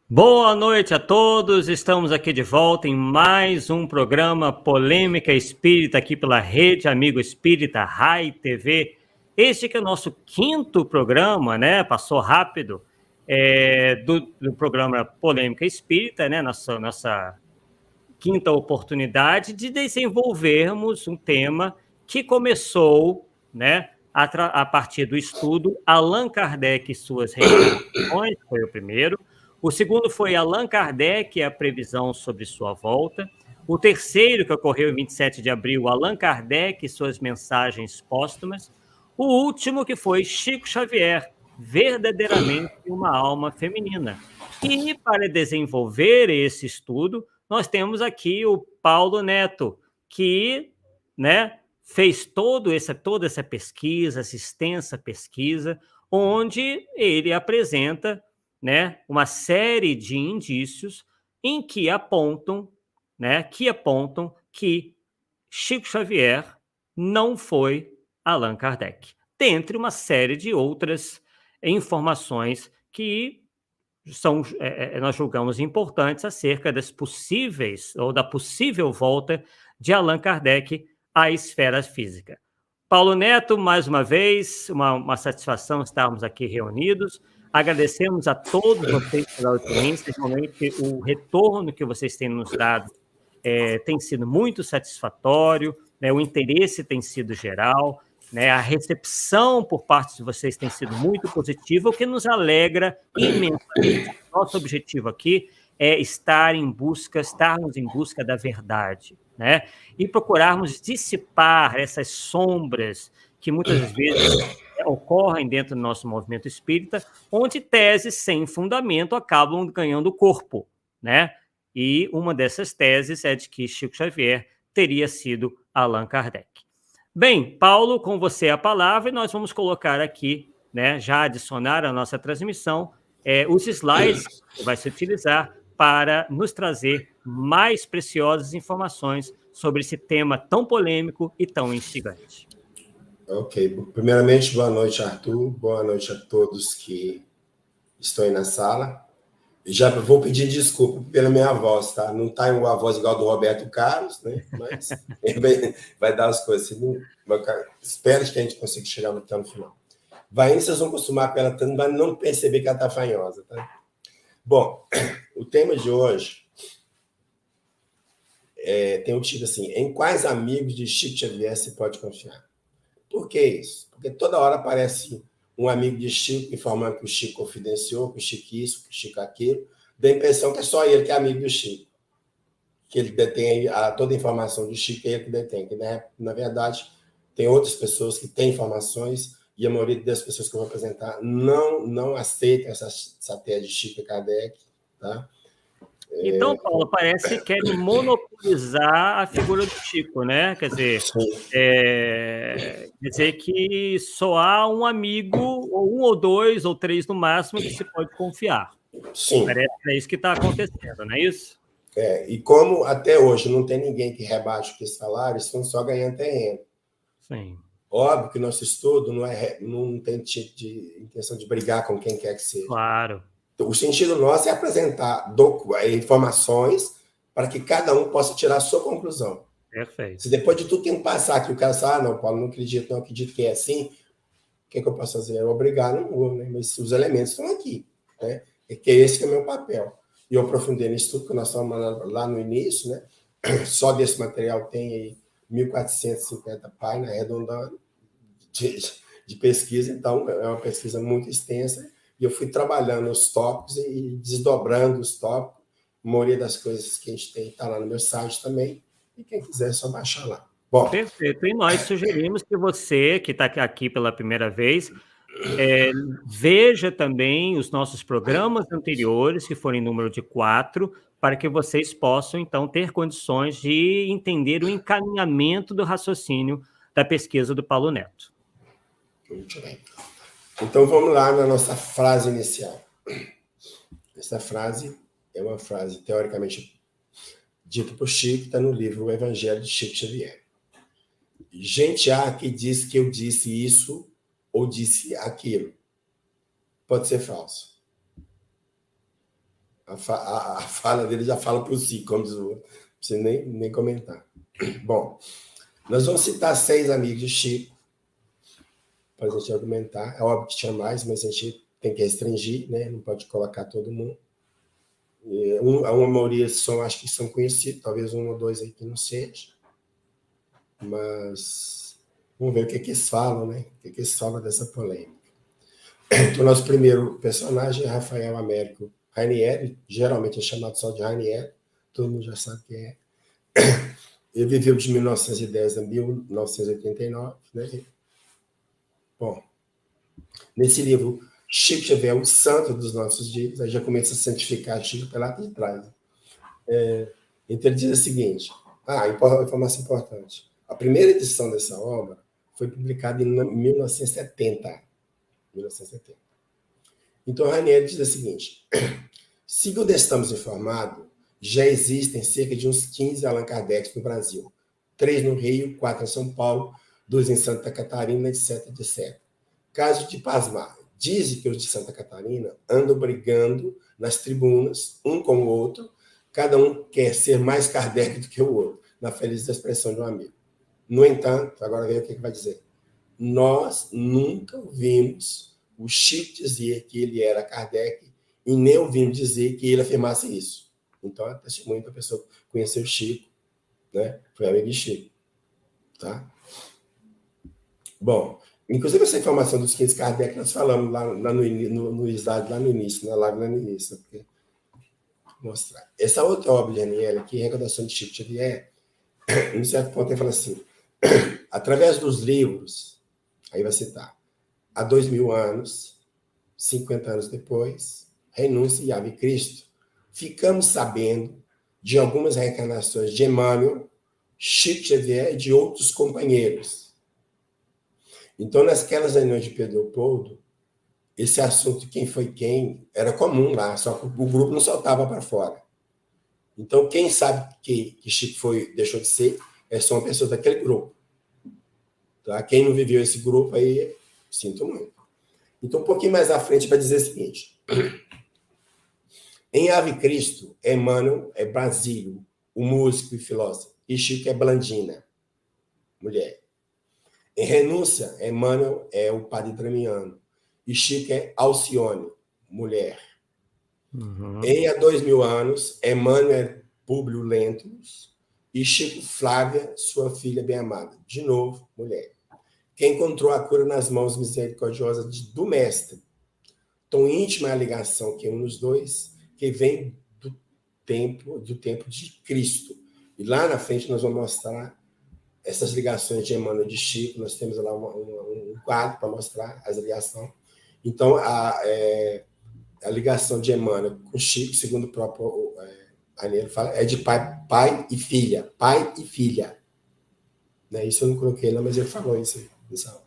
Boa noite a todos, estamos aqui de volta em mais um programa Polêmica Espírita aqui pela Rede Amigo Espírita Rai TV. Este que é o nosso quinto programa, né? Passou rápido, do programa Polêmica Espírita, né? Nossa quinta oportunidade de desenvolvermos um tema que começou, né? A partir do estudo Allan Kardec e suas reencarnações, foi o primeiro. O segundo foi Allan Kardec e a previsão sobre sua volta. O terceiro, que ocorreu em 27 de abril, Allan Kardec e suas mensagens póstumas. O último, que foi Chico Xavier, verdadeiramente uma alma feminina. E para desenvolver esse estudo, nós temos aqui o Paulo Neto, que, né, fez toda essa pesquisa, essa extensa pesquisa, onde ele apresenta, né, uma série de indícios em que apontam, né, que Chico Xavier não foi Allan Kardec, dentre uma série de outras informações que nós julgamos importantes acerca das possíveis ou da possível volta de Allan Kardec à esfera física. Paulo Neto, mais uma vez, uma satisfação estarmos aqui reunidos. Agradecemos a todos vocês pela audiência, realmente o retorno que vocês têm nos dado tem sido muito satisfatório, né? O interesse tem sido geral, né? A recepção por parte de vocês tem sido muito positiva, o que nos alegra imensamente. Nosso objetivo aqui é estarmos em busca da verdade, né? E procurarmos dissipar essas sombras que muitas vezes ocorrem dentro do nosso movimento espírita, onde teses sem fundamento acabam ganhando corpo, né? E uma dessas teses é de que Chico Xavier teria sido Allan Kardec. Bem, Paulo, com você a palavra, e nós vamos colocar aqui, né, já adicionar à nossa transmissão, os slides que você vai se utilizar para nos trazer mais preciosas informações sobre esse tema tão polêmico e tão instigante. Ok. Primeiramente, boa noite, Arthur. Boa noite a todos que estão aí na sala. Já vou pedir desculpa pela minha voz, tá? Não está igual a voz igual do Roberto Carlos, né? Mas vai dar as coisas. Espero que a gente consiga chegar até no final. Vai indo, vocês vão acostumar com ela tanto, mas não perceber que ela está fanhosa, tá? Bom, o tema de hoje tem o título assim: em quais amigos de Chico Xavier se pode confiar? Por que isso? Porque toda hora aparece um amigo de Chico informando que o Chico confidenciou, que o Chico isso, que o Chico aquilo. Dá a impressão que é só ele que é amigo do Chico. Que ele detém toda a informação do Chico, é ele que detém. Que, né, na verdade, tem outras pessoas que têm informações e a maioria das pessoas que eu vou apresentar não aceitam essa tese de Chico e Kardec. Tá? Então, Paulo, parece que querem monopolizar a figura do Chico, né? Quer dizer que só há um amigo, ou um ou dois, ou três no máximo, que se pode confiar. Sim. Parece que é isso que está acontecendo, não é isso? E como até hoje não tem ninguém que rebaixe o que esse salário, estão só ganhando terreno. Sim. Óbvio que nosso estudo não tem tipo de intenção de brigar com quem quer que seja. Claro. O sentido nosso é apresentar informações para que cada um possa tirar a sua conclusão. Perfeito. Se depois de tudo tem que passar, que o cara fala, não, Paulo, não acredito que é assim, o que eu posso fazer? Eu obrigar, não vou, né? Mas os elementos estão aqui, né? Que esse que é o meu papel. E eu aprofundei nisso tudo que nós estamos lá no início, né? Só desse material tem aí 1.450 páginas, arredondando, de pesquisa, então é uma pesquisa muito extensa, e eu fui trabalhando os tópicos e desdobrando os tópicos. A maioria das coisas que a gente tem está lá no meu site também, e quem quiser é só baixar lá. Bom, perfeito. E nós sugerimos que você, que está aqui pela primeira vez, veja também os nossos programas anteriores, que foram em número de 4, para que vocês possam, então, ter condições de entender o encaminhamento do raciocínio da pesquisa do Paulo Neto. Muito bem. Então, vamos lá na nossa frase inicial. Essa frase é uma frase teoricamente dita por Chico, está no livro O Evangelho de Chico Xavier. Gente há que diz que eu disse isso ou disse aquilo. Pode ser falso. A fala dele já fala por si, como diz o outro. Não precisa nem comentar. Bom, nós vamos citar 6 amigos de Chico para a gente argumentar. É óbvio que tinha mais, mas a gente tem que restringir, né? Não pode colocar todo mundo. Uma maioria acho que são conhecidos, talvez 1 ou 2 aí que não seja. Mas vamos ver o que eles falam, né? O que eles falam dessa polêmica. Então, nosso primeiro personagem é Rafael Américo Rainieri, geralmente é chamado só de Rainieri, todo mundo já sabe quem é. Ele viveu de 1910 a 1989, né? Bom, nesse livro, Chico Xavier, o santo dos nossos dias, aí já começa a santificar Chico pela de trás. Então, ele diz o seguinte, informação importante. A primeira edição dessa obra foi publicada em 1970. Então, Rainieri diz o seguinte, segundo estamos informados, já existem cerca de uns 15 Allan Kardec no Brasil. 3 no Rio, 4 em São Paulo, 2 em Santa Catarina, etc, etc. Caso de pasmar, dizem que os de Santa Catarina andam brigando nas tribunas, um com o outro, cada um quer ser mais Kardec do que o outro, na feliz expressão de um amigo. No entanto, agora vem o que vai dizer. Nós nunca ouvimos o Chico dizer que ele era Kardec e nem ouvimos dizer que ele afirmasse isso. Então, é testemunho da pessoa que conheceu o Chico, né? Foi amigo de Chico. Tá? Bom, inclusive essa informação dos 15 Kardec nós falamos lá no slide, lá no início, na live lá no início. Porque... Vou mostrar. Essa outra obra de Aniele aqui, Recordação de Chico Xavier, em certo ponto ele fala assim, através dos livros, aí vai citar, há 2000 anos, 50 anos depois, Renúncia e Ave Cristo, ficamos sabendo de algumas reencarnações de Emmanuel, Chico Xavier e de outros companheiros. Então, nasquelas reuniões de Pedro Leopoldo, esse assunto, quem foi quem, era comum lá, só que o grupo não soltava para fora. Então, quem sabe que Chico deixou de ser, só uma pessoa daquele grupo. Tá? Quem não viveu esse grupo aí, sinto muito. Então, um pouquinho mais à frente, vai dizer o seguinte. Em Ave Cristo, Emmanuel é Basílio, o músico e filósofo, e Chico é Blandina, mulher. Em Renúncia, Emmanuel é o padre Dramiano, e Chico é Alcione, mulher. Uhum. Em há 2000 anos, Emmanuel é Públio Lentulus, e Chico Flávia, sua filha bem-amada, de novo, mulher. Quem encontrou a cura nas mãos misericordiosas do mestre. Tão íntima é a ligação que une os dois, que vem do tempo de Cristo. E lá na frente nós vamos mostrar essas ligações de Emmanuel e de Chico. Nós temos lá um quadro para mostrar as ligações. Então, a ligação de Emmanuel com Chico, segundo o próprio Ranieri fala, é de pai e filha. Pai e filha. Né? Isso eu não coloquei lá, mas ele falou isso aí. Isso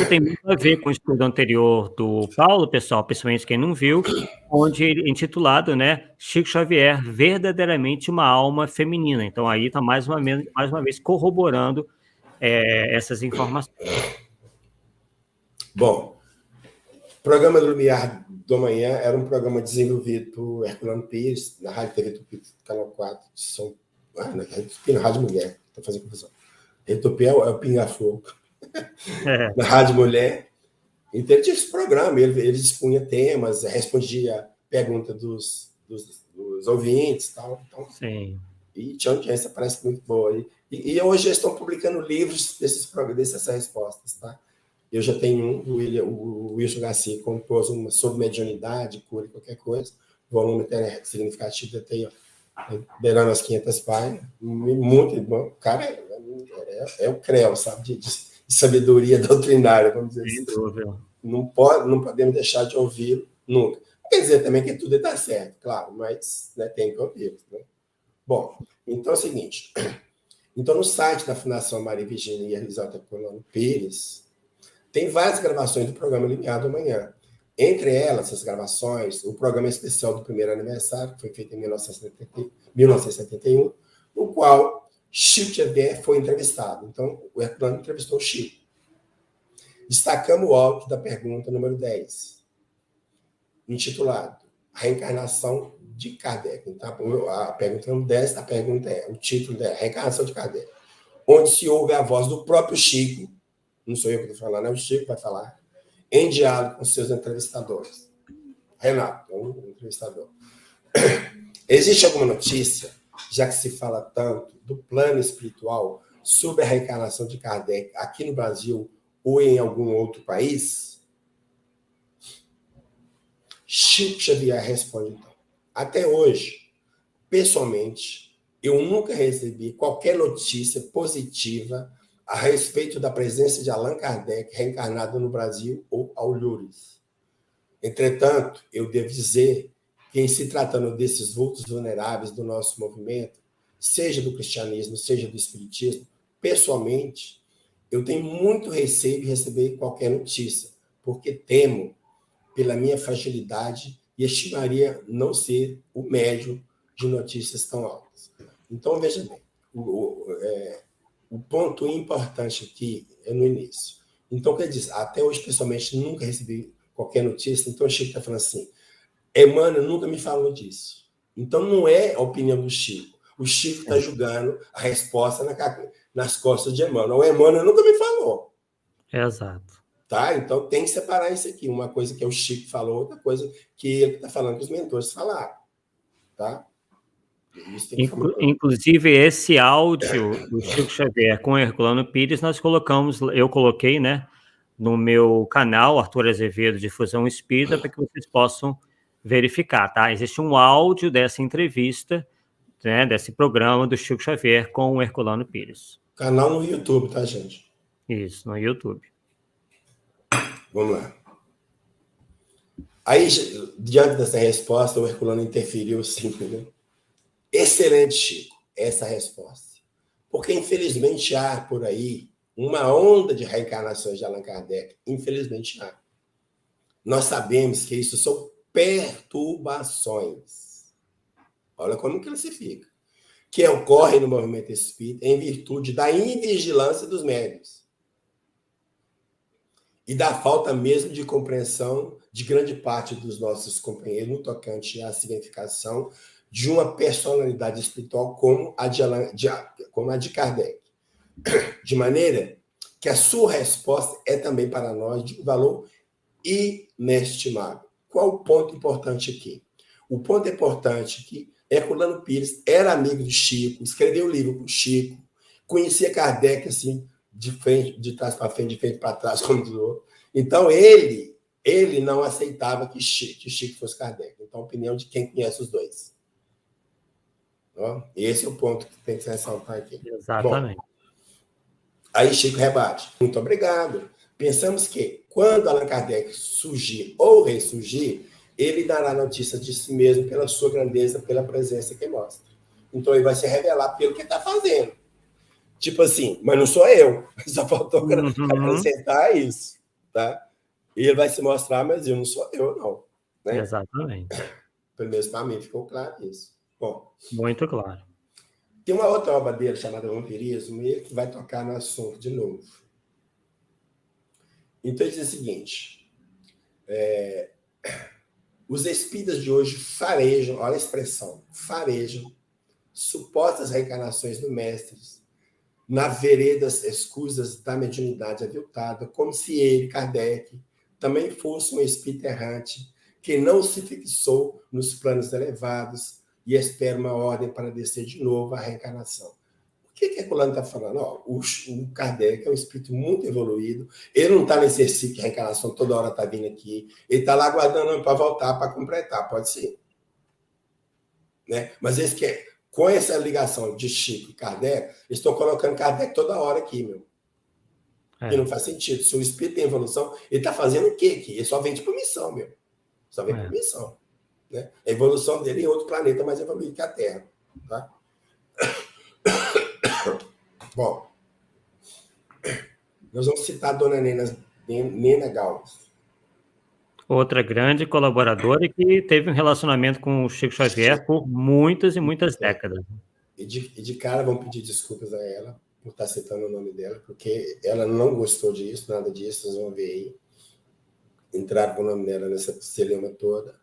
tem muito a ver com o estudo anterior do Paulo, pessoal, principalmente quem não viu, onde ele intitulado, né, Chico Xavier, verdadeiramente uma alma feminina. Então aí está mais uma vez corroborando essas informações. Bom, o programa do Lumiar do Manhã era um programa desenvolvido por Herculano Pires, na Rádio TV Tupi, Canal 4, na Rádio Mulher, estou fazendo confusão. Tupi é o Pinga Fogo. Na Rádio Mulher. Então, ele tinha esse programa, ele dispunha temas, respondia perguntas dos ouvintes e tal. Então, sim. E tinha audiência, parece muito boa. E hoje eles estão publicando livros dessas respostas, tá? Eu já tenho o Wilson Garcia compôs uma sobre mediunidade, cura, qualquer coisa. O volume significativo já tem, beirando as 500 páginas. Muito bom. O cara é o creu, sabe? De sabedoria doutrinária, vamos dizer assim. Não podemos deixar de ouvi-lo nunca. Quer dizer também que tudo está certo, claro, mas né, tem que ouvir. Né? Bom, então é o seguinte. Então, no site da Fundação Maria Virgínia e Elisata Colano Pires, tem várias gravações do programa Limiar do Manhã. Entre elas, essas gravações, o programa especial do primeiro aniversário, que foi feito em 1971, no qual Chico Xavier foi entrevistado. Então, o Herculano entrevistou o Chico. Destacamos o áudio da pergunta número 10, intitulado a reencarnação de Kardec. Então, a pergunta não dessa, a pergunta o título é a reencarnação de Kardec, onde se ouve a voz do próprio Chico, não sou eu que estou falando, é o Chico que vai falar, em diálogo com seus entrevistadores. Renato, um entrevistador. Existe alguma notícia, já que se fala tanto do plano espiritual, sobre a reencarnação de Kardec aqui no Brasil ou em algum outro país? Chico Xavier responde, então. Até hoje, pessoalmente, eu nunca recebi qualquer notícia positiva a respeito da presença de Allan Kardec reencarnado no Brasil ou Lourdes. Entretanto, eu devo dizer que, em se tratando desses vultos vulneráveis do nosso movimento, seja do cristianismo, seja do espiritismo, pessoalmente, eu tenho muito receio de receber qualquer notícia, porque temo pela minha fragilidade e estimaria não ser o médium de notícias tão altas. Então, veja bem, o ponto importante aqui é no início. Então, quer dizer, até hoje, pessoalmente, nunca recebi qualquer notícia, então o Chico está falando assim, Emmanuel nunca me falou disso. Então, não é a opinião do Chico. O Chico está julgando a resposta nas costas de Emmanuel. O Emmanuel nunca me falou. Exato. Tá? Então, tem que separar isso aqui. Uma coisa que o Chico falou, outra coisa que ele está falando que os mentores falaram. Tá? Inclusive, esse áudio do Chico Xavier com o Herculano Pires, eu coloquei, né, no meu canal, Arthur Azevedo Difusão Espírita, para que vocês possam verificar, tá? Existe um áudio dessa entrevista, né, desse programa do Chico Xavier com o Herculano Pires. Canal no YouTube, tá, gente? Isso, no YouTube. Vamos lá. Aí, diante dessa resposta, o Herculano interferiu sim, né? Excelente, Chico, essa resposta. Porque, infelizmente, há por aí uma onda de reencarnações de Allan Kardec. Infelizmente, há. Nós sabemos que isso são perturbações. Olha como classifica. Que ocorrem no movimento espírita em virtude da invigilância dos médiuns e da falta mesmo de compreensão de grande parte dos nossos companheiros no tocante à significação de uma personalidade espiritual como a de Kardec. De maneira que a sua resposta é também para nós de um valor inestimável. Qual o ponto importante aqui? O ponto importante é que Herculano Pires era amigo de Chico, escreveu um livro com Chico, conhecia Kardec assim, de frente, de trás para frente, de frente para trás, como diz o outro. Então, ele não aceitava que Chico fosse Kardec. Então, a opinião de quem conhece os dois. Esse é o ponto que tem que se ressaltar aqui. Exatamente. Bom, aí Chico rebate. Muito obrigado. Pensamos que, quando Allan Kardec surgir ou ressurgir, ele dará notícia de si mesmo pela sua grandeza, pela presença que mostra. Então, ele vai se revelar pelo que está fazendo. Tipo assim, mas não sou eu. Só faltou acrescentar isso. Tá? E ele vai se mostrar, mas eu não sou eu, não. Né? Exatamente. Pelo menos para mim ficou claro isso. Bom, muito claro. Tem uma outra obra dele chamada Vampirismo, e ele que vai tocar no assunto de novo. Então, ele diz o seguinte, os espíritas de hoje farejam, olha a expressão, farejam supostas reencarnações do mestre na veredas escusas da mediunidade aviltada, como se ele, Kardec, também fosse um espírito errante que não se fixou nos planos elevados e espera uma ordem para descer de novo à reencarnação. O que Herculano está falando? O Kardec é um espírito muito evoluído, ele não está nesse ciclo de reencarnação, toda hora está vindo aqui, ele está lá aguardando para voltar, para completar, pode ser. Né? Mas esse que é, com essa ligação de Chico e Kardec, eles estão colocando Kardec toda hora aqui, meu. E não faz sentido. Se o espírito tem evolução, ele está fazendo o quê aqui? Ele só vem de missão, meu. Só vem por missão. Né? A evolução dele é em outro planeta mais evoluído que a Terra. Tá? Bom, nós vamos citar a dona Nena Galvez. Outra grande colaboradora que teve um relacionamento com o Chico Xavier por muitas e muitas décadas. E de cara vão pedir desculpas a ela por estar citando o nome dela, porque ela não gostou disso, nada disso, vocês vão ver aí. Entraram com o nome dela nessa celeuma toda.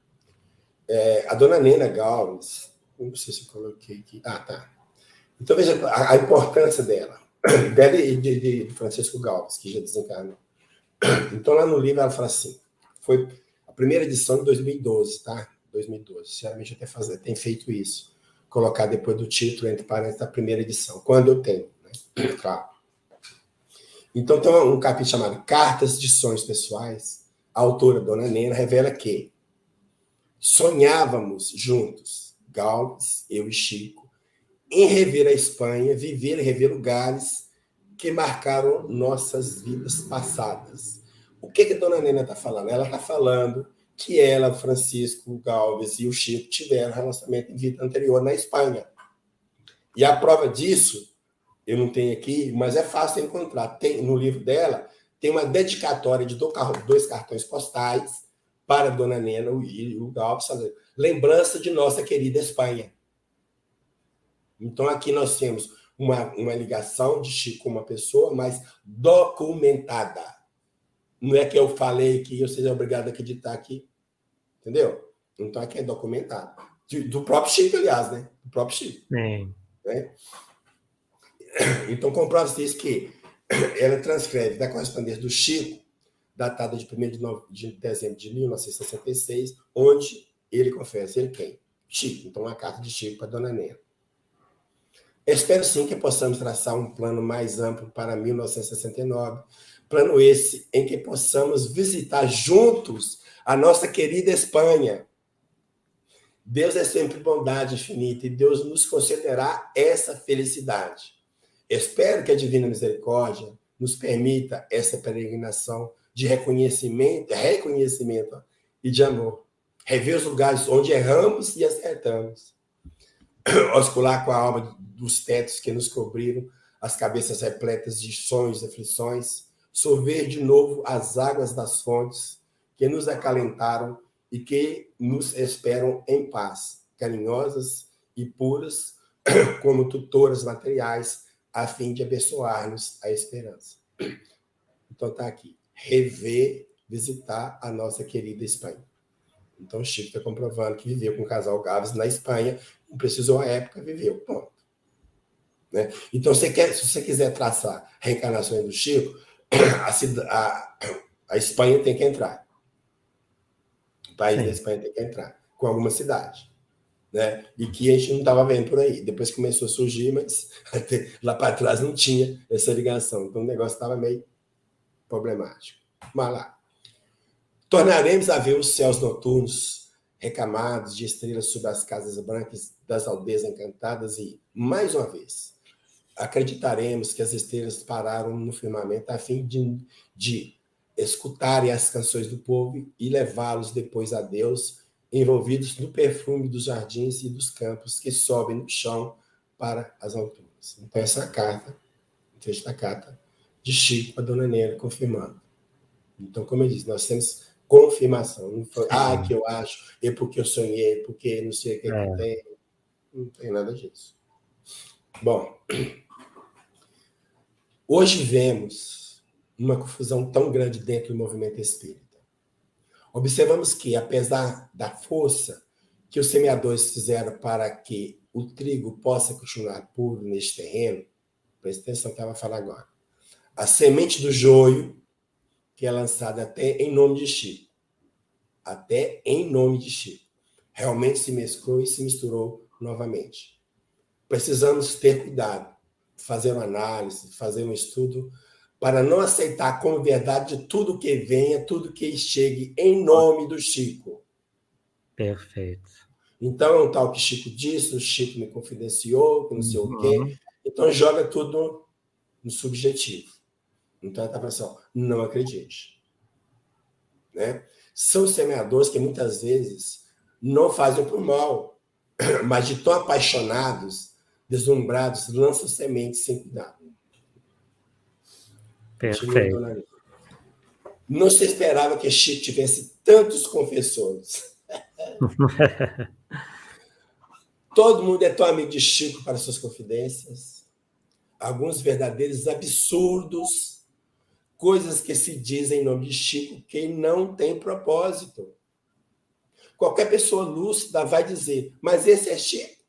A dona Nena Galves, não sei se eu coloquei aqui. Ah, tá. Então, veja a importância dela e de Francisco Galves, que já desencarnou. Então, lá no livro, ela fala assim, foi a primeira edição de 2012, tá? 2012. Sinceramente, até tem feito isso. Colocar depois do título, entre parênteses, da primeira edição. Quando eu tenho, né? Claro. Então, tem um capítulo chamado Cartas de Sonhos Pessoais. A autora, Dona Nena, revela que sonhávamos juntos, Galves, eu e Chico, em rever a Espanha, viver e rever lugares que marcaram nossas vidas passadas. O que a Dona Nena está falando? Ela está falando que ela, Francisco Galves e o Chico tiveram relacionamento em vida anterior na Espanha. E a prova disso, eu não tenho aqui, mas é fácil encontrar. Tem, no livro dela, tem uma dedicatória de 2 cartões postais para a Dona Nena e o Galves, lembrança de nossa querida Espanha. Então, aqui nós temos uma ligação de Chico com uma pessoa, mas documentada. Não é que eu falei que eu seja obrigado a acreditar aqui. Entendeu? Então, aqui é documentado. Do próprio Chico, aliás, né? Do próprio Chico. Né? Então, comprova-se isso que ela transcreve da correspondência do Chico, datada de 1º de dezembro de 1966, onde ele confessa, ele quem? Chico. Então, uma carta de Chico para a Dona Nena. Espero sim que possamos traçar um plano mais amplo para 1969, plano esse em que possamos visitar juntos a nossa querida Espanha. Deus é sempre bondade infinita e Deus nos concederá essa felicidade. Espero que a Divina Misericórdia nos permita essa peregrinação de reconhecimento e de amor. Rever os lugares onde erramos e acertamos. Oscular com a alma dos tetos que nos cobriram, as cabeças repletas de sonhos e aflições, sorver de novo as águas das fontes que nos acalentaram e que nos esperam em paz, carinhosas e puras, como tutoras materiais, a fim de abençoar-nos a esperança. Então está aqui, rever, visitar a nossa querida Espanha. Então o Chico está comprovando que viveu com o casal Galves na Espanha, não precisou a época, viveu, ponto. Né? Então, se você quiser traçar reencarnações do Chico, a Espanha tem que entrar. O país da Espanha tem que entrar, com alguma cidade. Né? E que a gente não estava vendo por aí. Depois começou a surgir, mas lá para trás não tinha essa ligação. Então o negócio estava meio problemático. Mas lá. Tornaremos a ver os céus noturnos recamados de estrelas sobre as casas brancas das aldeias encantadas e, mais uma vez, acreditaremos que as estrelas pararam no firmamento a fim de escutarem as canções do povo e levá-los depois a Deus, envolvidos no perfume dos jardins e dos campos que sobem no chão para as alturas. Então, essa é a carta, o trecho da carta de Chico para a Dona Nena, confirmando. Então, como eu disse, nós temos confirmação. Não foi, que eu acho, é porque eu sonhei, porque não sei o que eu tenho. Não tem nada disso. Bom, hoje vemos uma confusão tão grande dentro do movimento espírita. Observamos que, apesar da força que os semeadores fizeram para que o trigo possa continuar puro neste terreno, presta atenção no que ela vai falar agora, a semente do joio, que é lançada até em nome de Chico, realmente se mesclou e se misturou novamente. Precisamos ter cuidado, fazer uma análise, fazer um estudo, para não aceitar como verdade tudo que venha, tudo que chegue em nome do Chico. Perfeito. Então, é um tal que Chico disse, o Chico me confidenciou, não sei o quê. Então, joga tudo no subjetivo. Então, ela está falando assim, não acredite. Né? São semeadores que, muitas vezes, não fazem por mal, mas de tão apaixonados, deslumbrados, lançam sementes sem cuidado. Perfeito. Não se esperava que Chico tivesse tantos confessores. Todo mundo é tão amigo de Chico para suas confidências. Alguns verdadeiros absurdos, coisas que se dizem em nome de Chico que não tem propósito. Qualquer pessoa lúcida vai dizer, mas esse é Chico?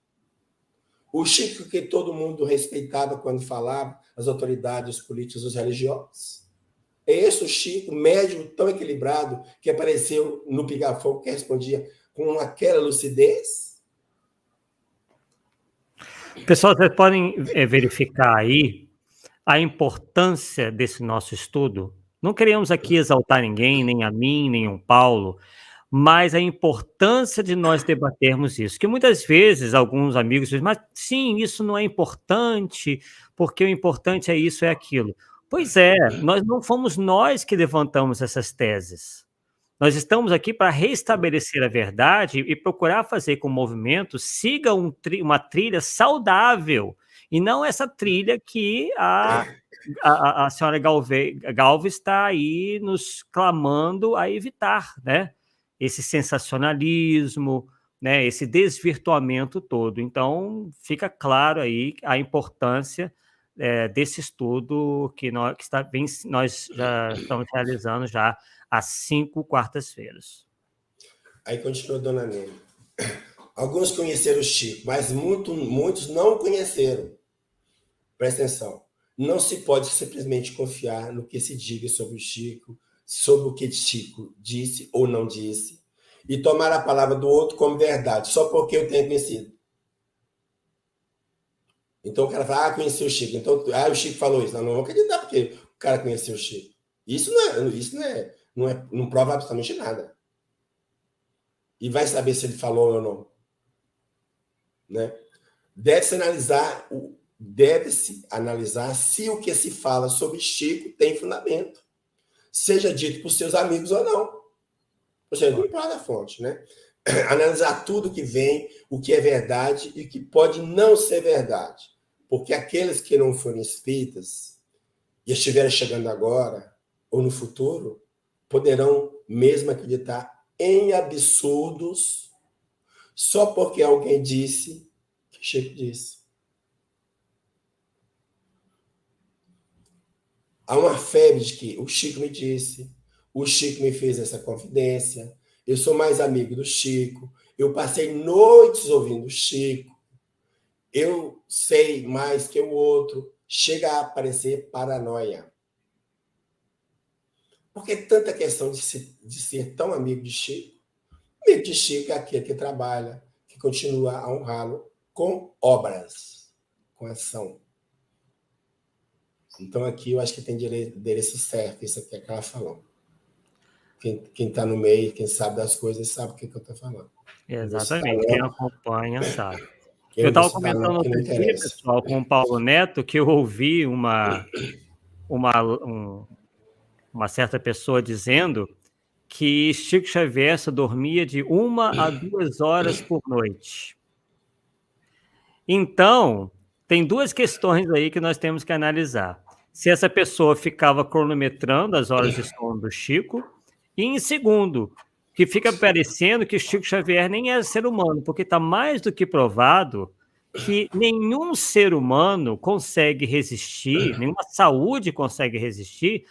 O Chico que todo mundo respeitava quando falava, as autoridades, os políticos, os religiosos. É esse o Chico, médium tão equilibrado, que apareceu no Pica-Fogo, que respondia com aquela lucidez? Pessoal, vocês podem verificar aí a importância desse nosso estudo. Não queremos aqui exaltar ninguém, nem a mim, nem o Paulo, mas a importância de nós debatermos isso. Que muitas vezes alguns amigos dizem, mas sim, isso não é importante, porque o importante é isso, é aquilo. Pois é, não fomos nós que levantamos essas teses. Nós estamos aqui para restabelecer a verdade e procurar fazer com que o movimento siga uma trilha saudável, e não essa trilha que a senhora Galvez está aí nos clamando a evitar, né? Esse sensacionalismo, né? Esse desvirtuamento todo. Então, fica claro aí a importância desse estudo que nós já estamos realizando já às 5 quartas-feiras. Aí continua a dona Nena. Alguns conheceram o Chico, mas muitos não o conheceram. Presta atenção. Não se pode simplesmente confiar no que se diga sobre o Chico, sobre o que Chico disse ou não disse, e tomar a palavra do outro como verdade, só porque eu tenho conhecido. Então o cara fala, conheci o Chico. Então, o Chico falou isso. Não vou acreditar porque o cara conheceu o Chico. Isso não prova absolutamente nada. E vai saber se ele falou ou não. Né? Deve-se analisar se o que se fala sobre Chico tem fundamento. Seja dito por seus amigos ou não. Ou seja, não importa a fonte, né? Analisar tudo que vem, o que é verdade e o que pode não ser verdade. Porque aqueles que não forem espíritas e estiverem chegando agora ou no futuro, poderão mesmo acreditar em absurdos só porque alguém disse que Chico disse. Há uma febre de que o Chico me disse, o Chico me fez essa confidência, eu sou mais amigo do Chico, eu passei noites ouvindo o Chico, eu sei mais que o outro, chega a aparecer paranoia. Por que tanta questão de ser tão amigo de Chico? Amigo de Chico é aquele que trabalha, que continua a honrá-lo com obras, com ação. Então aqui eu acho que tem endereço certo, isso aqui é que ela falou. Quem está no meio, quem sabe das coisas, sabe o que eu estou falando. Exatamente, quem acompanha sabe. Eu estava comentando outro dia, pessoal, com o Paulo Neto, que eu ouvi uma certa pessoa dizendo que Chico Xavier só dormia de 1 a 2 horas por noite. Então, tem duas questões aí que nós temos que analisar. Se essa pessoa ficava cronometrando as horas de sono do Chico, e em segundo, que fica parecendo que Chico Xavier nem era ser humano, porque está mais do que provado que nenhum ser humano consegue resistir, nenhuma saúde consegue resistir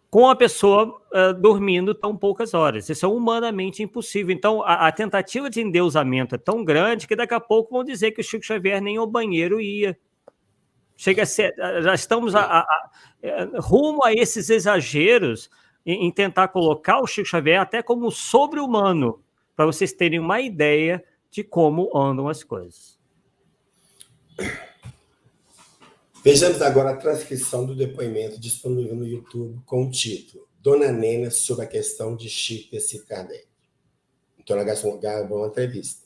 com a pessoa dormindo tão poucas horas. Isso é humanamente impossível. Então, a tentativa de endeusamento é tão grande que daqui a pouco vão dizer que o Chico Xavier nem ao banheiro ia. Chega a ser, já estamos rumo a esses exageros em tentar colocar o Chico Xavier até como sobre-humano, para vocês terem uma ideia de como andam as coisas. Vejamos agora a transcrição do depoimento disponível no YouTube com o título Dona Nena sobre a questão de Chico e Cid Kardec. Então, ela gravou uma entrevista.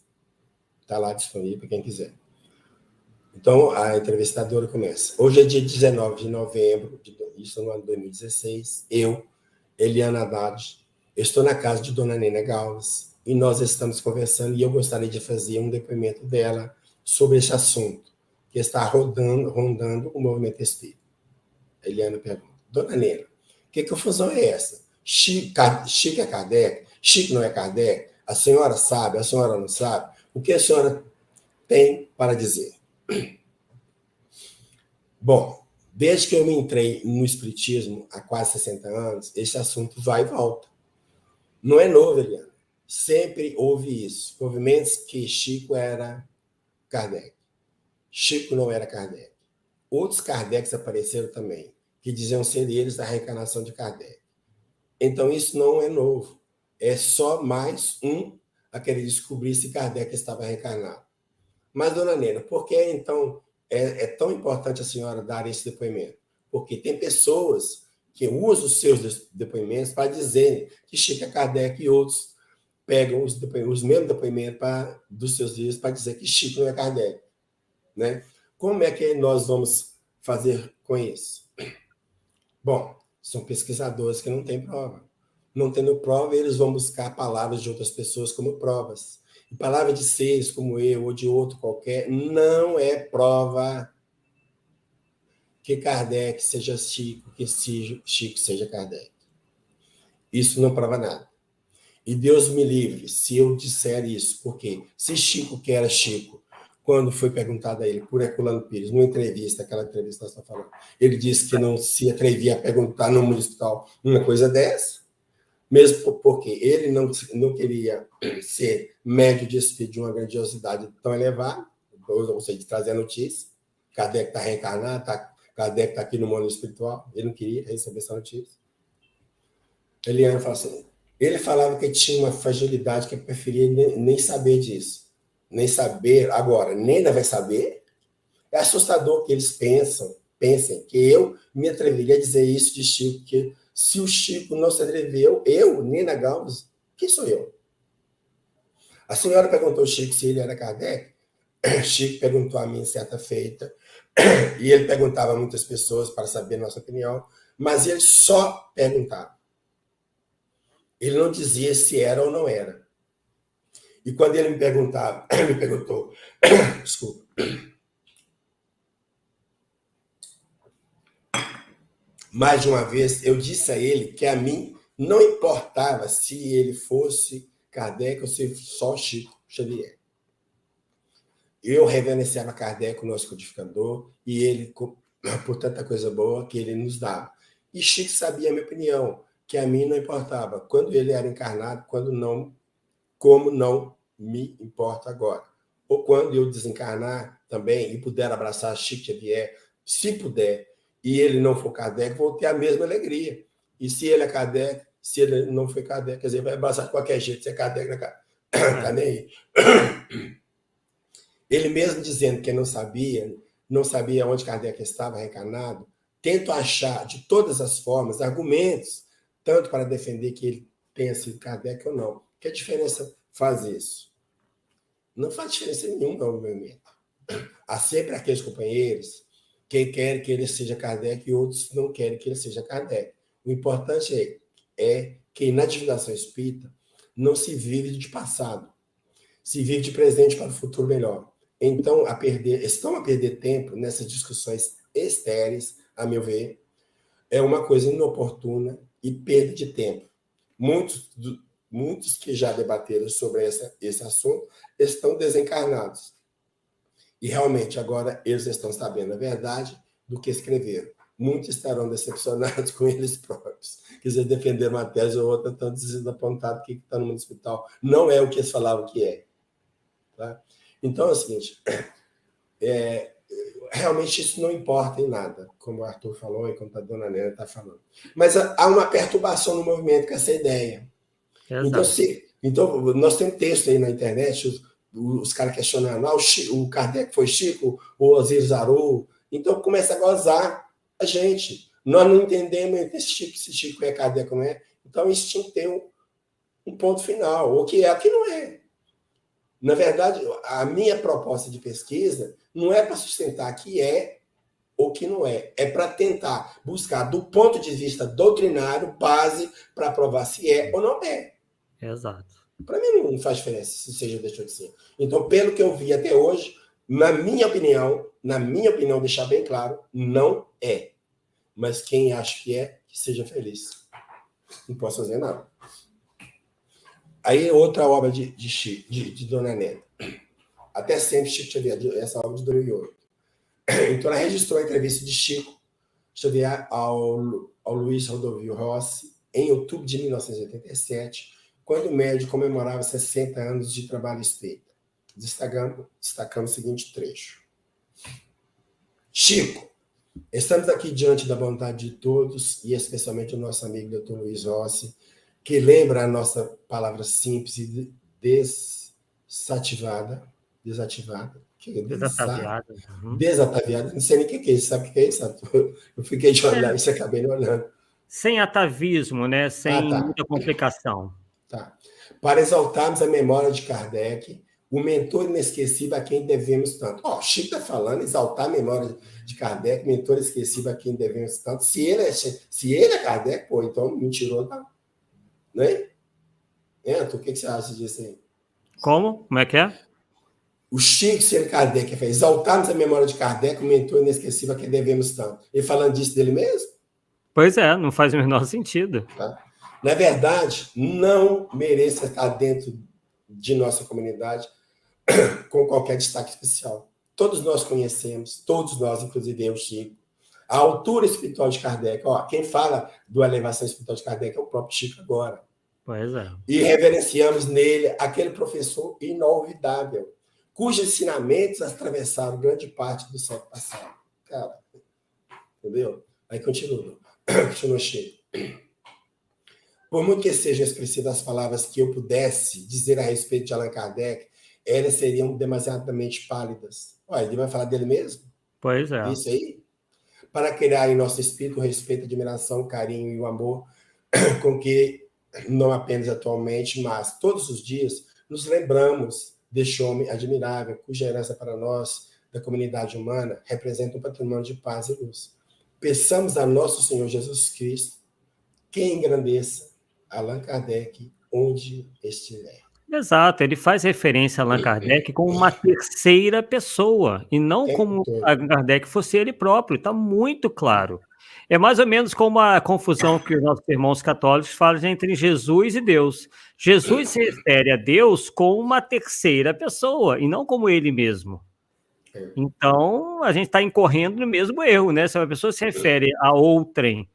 Está lá disponível para quem quiser. Então, a entrevistadora começa. Hoje é dia 19 de novembro, isso no ano de 2016. Eu, Eliana Haddad, estou na casa de Dona Nena Galvez e nós estamos conversando e eu gostaria de fazer um depoimento dela sobre esse assunto que está rondando o movimento espírita. A Eliana pergunta, Dona Nena, que confusão é essa? Chico é Kardec? Chico não é Kardec? A senhora sabe? A senhora não sabe? O que a senhora tem para dizer? Bom, desde que eu me entrei no espiritismo há quase 60 anos, esse assunto vai e volta. Não é novo, Eliana. Sempre houve isso. Movimentos que Chico era Kardec. Chico não era Kardec. Outros Kardec's apareceram também, que diziam ser eles a reencarnação de Kardec. Então, isso não é novo. É só mais um a querer descobrir se Kardec estava reencarnado. Mas, dona Nena, por que, então, é tão importante a senhora dar esse depoimento? Porque tem pessoas que usam os seus depoimentos para dizer que Chico é Kardec e outros pegam os mesmos depoimentos dos seus livros para dizer que Chico não é Kardec. Né? Como é que nós vamos fazer com isso? Bom, são pesquisadores que não têm prova. Não tendo prova, eles vão buscar palavras de outras pessoas como provas. E palavra de seres como eu ou de outro qualquer não é prova que Kardec seja Chico, que Chico seja Kardec. Isso não prova nada. E Deus me livre se eu disser isso, porque se Chico, que era Chico, quando foi perguntado a ele por Herculano Pires, numa entrevista, aquela entrevista que nós estamos falando, ele disse que não se atrevia a perguntar no mundo espiritual uma coisa dessa, mesmo porque ele não queria ser médio de espírito de uma grandiosidade tão elevada, ou seja, de trazer a notícia. Kardec está reencarnado, Kardec está aqui no mundo espiritual, ele não queria receber essa notícia. Eliane fala assim, ele falava que tinha uma fragilidade que preferia nem saber disso. Nem saber. Agora, Nena vai saber? É assustador que eles pensem que eu me atreveria a dizer isso de Chico, que se o Chico não se atreveu, eu, Nena Galvez, quem sou eu? A senhora perguntou ao Chico se ele era Kardec. Chico perguntou a mim certa feita, e ele perguntava a muitas pessoas para saber a nossa opinião, mas ele só perguntava. Ele não dizia se era ou não era. E quando ele me perguntou, desculpa, mais de uma vez, eu disse a ele que a mim não importava se ele fosse Kardec ou se só Chico Xavier. Eu reverenciava Kardec, o nosso codificador, e ele, por tanta coisa boa que ele nos dava. E Chico sabia a minha opinião, que a mim não importava quando ele era encarnado, quando não, como não me importa agora. Ou quando eu desencarnar também e puder abraçar Chico Xavier, se puder, e ele não for Kardec, vou ter a mesma alegria. E se ele é Kardec, se ele não for Kardec, quer dizer, vai abraçar de qualquer jeito, se é Kardec, não tá nem aí. Ele mesmo dizendo que não sabia onde Kardec estava reencarnado, tento achar de todas as formas argumentos, tanto para defender que ele tenha sido Kardec ou não. Que diferença faz isso? Não faz diferença nenhuma no movimento. Há sempre aqueles companheiros que querem que ele seja Kardec e outros não querem que ele seja Kardec. O importante é que na divulgação espírita não se vive de passado, se vive de presente para o futuro melhor. Então, estão a perder tempo nessas discussões estéreis, a meu ver, é uma coisa inoportuna e perda de tempo. Muitos que já debateram sobre esse assunto estão desencarnados. E realmente agora eles estão sabendo a verdade do que escreveram. Muitos estarão decepcionados com eles próprios. Quer dizer, defenderam uma tese ou outra, estão desapontados que está no mundo hospital. Não é o que eles falavam que é. Tá? Então é o seguinte, realmente isso não importa em nada, como o Arthur falou e como a dona Nena está falando. Mas há uma perturbação no movimento com essa ideia. Então, nós temos texto aí na internet, os caras questionando, o Kardec foi Chico, o Osiris Aru. Então começa a gozar a gente. Nós não entendemos se Chico é Kardec ou não é. Então isso tinha que ter um ponto final. O que é, o que não é. Na verdade, a minha proposta de pesquisa não é para sustentar que é ou que não é. É para tentar buscar, do ponto de vista doutrinário, base para provar se é ou não é. Exato. Para mim não faz diferença se seja ou deixou de ser. Então, pelo que eu vi até hoje, na minha opinião, deixar bem claro, não é. Mas quem acha que é, que seja feliz. Não posso fazer nada. Aí, outra obra de Dona Nena. Até sempre Chico Xavier, essa obra de 2008. Então, ela registrou a entrevista de Chico Xavier ao Luiz Rodovil Rossi, em outubro de 1987, quando o médium comemorava 60 anos de trabalho espírita. Destacamos o seguinte trecho. Chico, estamos aqui diante da vontade de todos, e especialmente o nosso amigo Dr. Luiz Rossi, que lembra a nossa palavra simples e desativada. Desataviada. Desataviada. Não sei nem o que é isso. Sabe o que é isso, Arthur? Eu fiquei de olhar isso e acabei não olhando. Sem atavismo, né? Sem muita complicação. Tá. Para exaltarmos a memória de Kardec, o mentor inesquecível a quem devemos tanto. Ó, Chico está falando, exaltar a memória de Kardec, mentor inesquecível a quem devemos tanto. Se ele é Kardec, pô, então mentiroso não. Né? Arthur, o que você acha disso aí? Como? Como é que é? O Chico, se ele Kardec, exaltarmos a memória de Kardec, o mentor inesquecível a quem devemos tanto. Ele falando disso dele mesmo? Pois é, não faz o menor sentido. Tá? Na verdade, não mereça estar dentro de nossa comunidade com qualquer destaque especial. Todos nós conhecemos, todos nós, inclusive eu, Chico, a altura espiritual de Kardec. Ó, quem fala da elevação espiritual de Kardec é o próprio Chico agora. Pois é. E reverenciamos nele aquele professor inolvidável, cujos ensinamentos atravessaram grande parte do século passado. Cara, entendeu? Aí continua Chico. Por muito que sejam expressivas as palavras que eu pudesse dizer a respeito de Allan Kardec, elas seriam demasiadamente pálidas. Olha, ele vai falar dele mesmo? Pois é. Isso aí? Para criar em nosso espírito o respeito, a admiração, o carinho e o amor com que, não apenas atualmente, mas todos os dias, nos lembramos deste homem admirável, cuja herança para nós, da comunidade humana, representa um patrimônio de paz e luz. Peçamos a nosso Senhor Jesus Cristo que engrandeça Allan Kardec onde estiver. Exato, ele faz referência a Allan Kardec como uma terceira pessoa, e não como Allan Kardec fosse ele próprio, está muito claro. É mais ou menos como a confusão que os nossos irmãos católicos fazem entre Jesus e Deus. Jesus se refere a Deus como uma terceira pessoa, e não como ele mesmo. Então, a gente está incorrendo no mesmo erro, né? Se uma pessoa se refere a outrem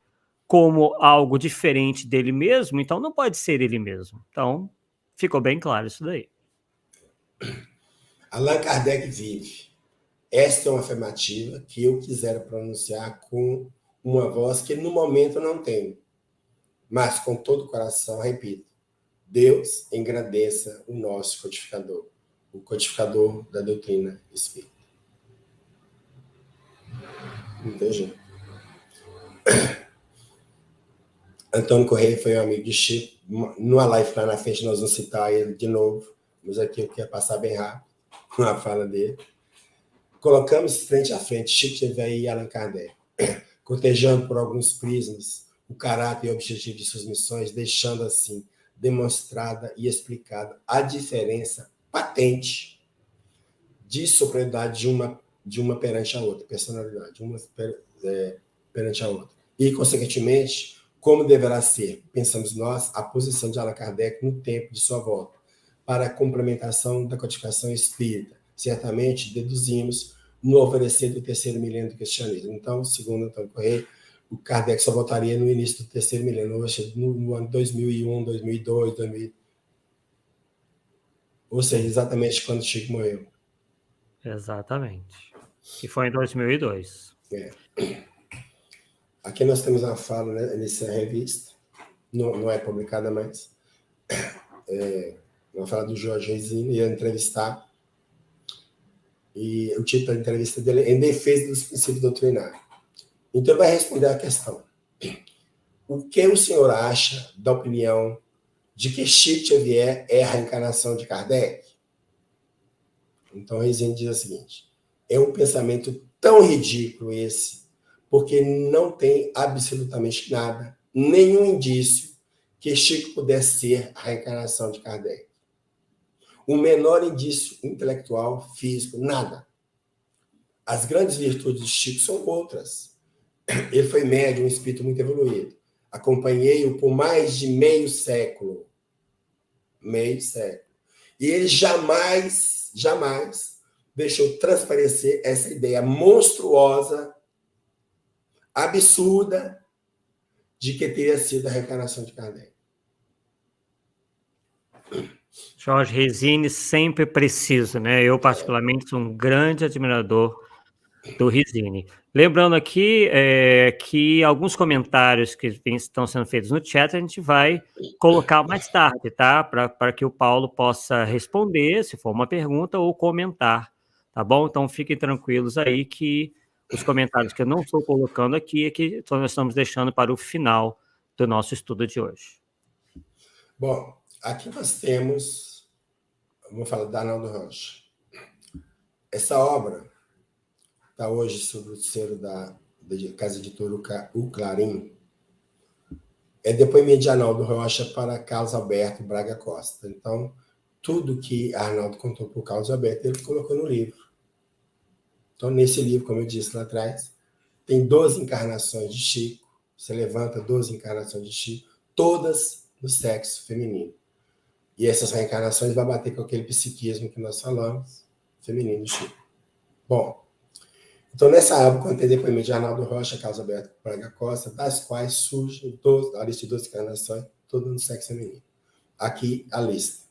como algo diferente dele mesmo, então não pode ser ele mesmo. Então, ficou bem claro isso daí. Allan Kardec vive. Esta é uma afirmativa que eu quisera pronunciar com uma voz que no momento não tenho. Mas com todo o coração, repito, Deus engrandeça o nosso codificador, o codificador da doutrina espírita. Entendi. Antônio Correia foi um amigo de Chico. Numa live lá na frente nós vamos citar ele de novo, mas aqui eu quero passar bem rápido a fala dele. Colocamos frente a frente Chico Xavier e Allan Kardec, cotejando por alguns prismas o caráter e o objetivo de suas missões, deixando assim demonstrada e explicada a diferença patente de superioridade de uma perante a outra, personalidade, uma perante a outra. E, consequentemente, como deverá ser, pensamos nós, a posição de Allan Kardec no tempo de sua volta, para a complementação da codificação espírita. Certamente, deduzimos no oferecer do terceiro milênio do cristianismo. Então, segundo Antônio Correia, o Kardec só voltaria no início do terceiro milênio, no ano 2001, 2002, 2000. Ou seja, exatamente quando Chico morreu. Exatamente. Que foi em 2002. Aqui nós temos uma fala, né, nessa revista, não é publicada mais, uma fala do Jorge Rezende, ia entrevistar, e o título da entrevista dele é Em Defesa dos Princípios Doutrinários. Então ele vai responder a questão. O que o senhor acha da opinião de que Chico Xavier é a reencarnação de Kardec? Então Rezende diz o seguinte, é um pensamento tão ridículo esse, porque não tem absolutamente nada, nenhum indício que Chico pudesse ser a reencarnação de Kardec. O menor indício intelectual, físico, nada. As grandes virtudes de Chico são outras. Ele foi médium, um espírito muito evoluído. Acompanhei-o por mais de meio século. Meio século. E ele jamais deixou transparecer essa ideia monstruosa, absurda, de que teria sido a reencarnação de Kardec. Jorge Rezende sempre preciso, né? Eu, particularmente, sou um grande admirador do Rezende. Lembrando aqui que alguns comentários que estão sendo feitos no chat a gente vai colocar mais tarde, tá? Para que o Paulo possa responder, se for uma pergunta, ou comentar, tá bom? Então fiquem tranquilos aí que os comentários que eu não estou colocando aqui é que nós estamos deixando para o final do nosso estudo de hoje. Bom, aqui nós temos, vamos falar da Arnaldo Rocha. Essa obra está hoje sob o selo da Casa Editora O Clarim. É depoimento de Arnaldo Rocha para Carlos Alberto Braga Costa. Então, tudo que Arnaldo contou para o Carlos Alberto, ele colocou no livro. Então, nesse livro, como eu disse lá atrás, tem 12 encarnações de Chico. Você levanta 12 encarnações de Chico, todas no sexo feminino. E essas reencarnações vão bater com aquele psiquismo que nós falamos, feminino de Chico. Bom, então nessa época, eu tenho depoimento de Arnaldo Rocha, Carlos Alberto Braga Costa, das quais surge a lista de 12 encarnações, tudo no sexo feminino. Aqui a lista.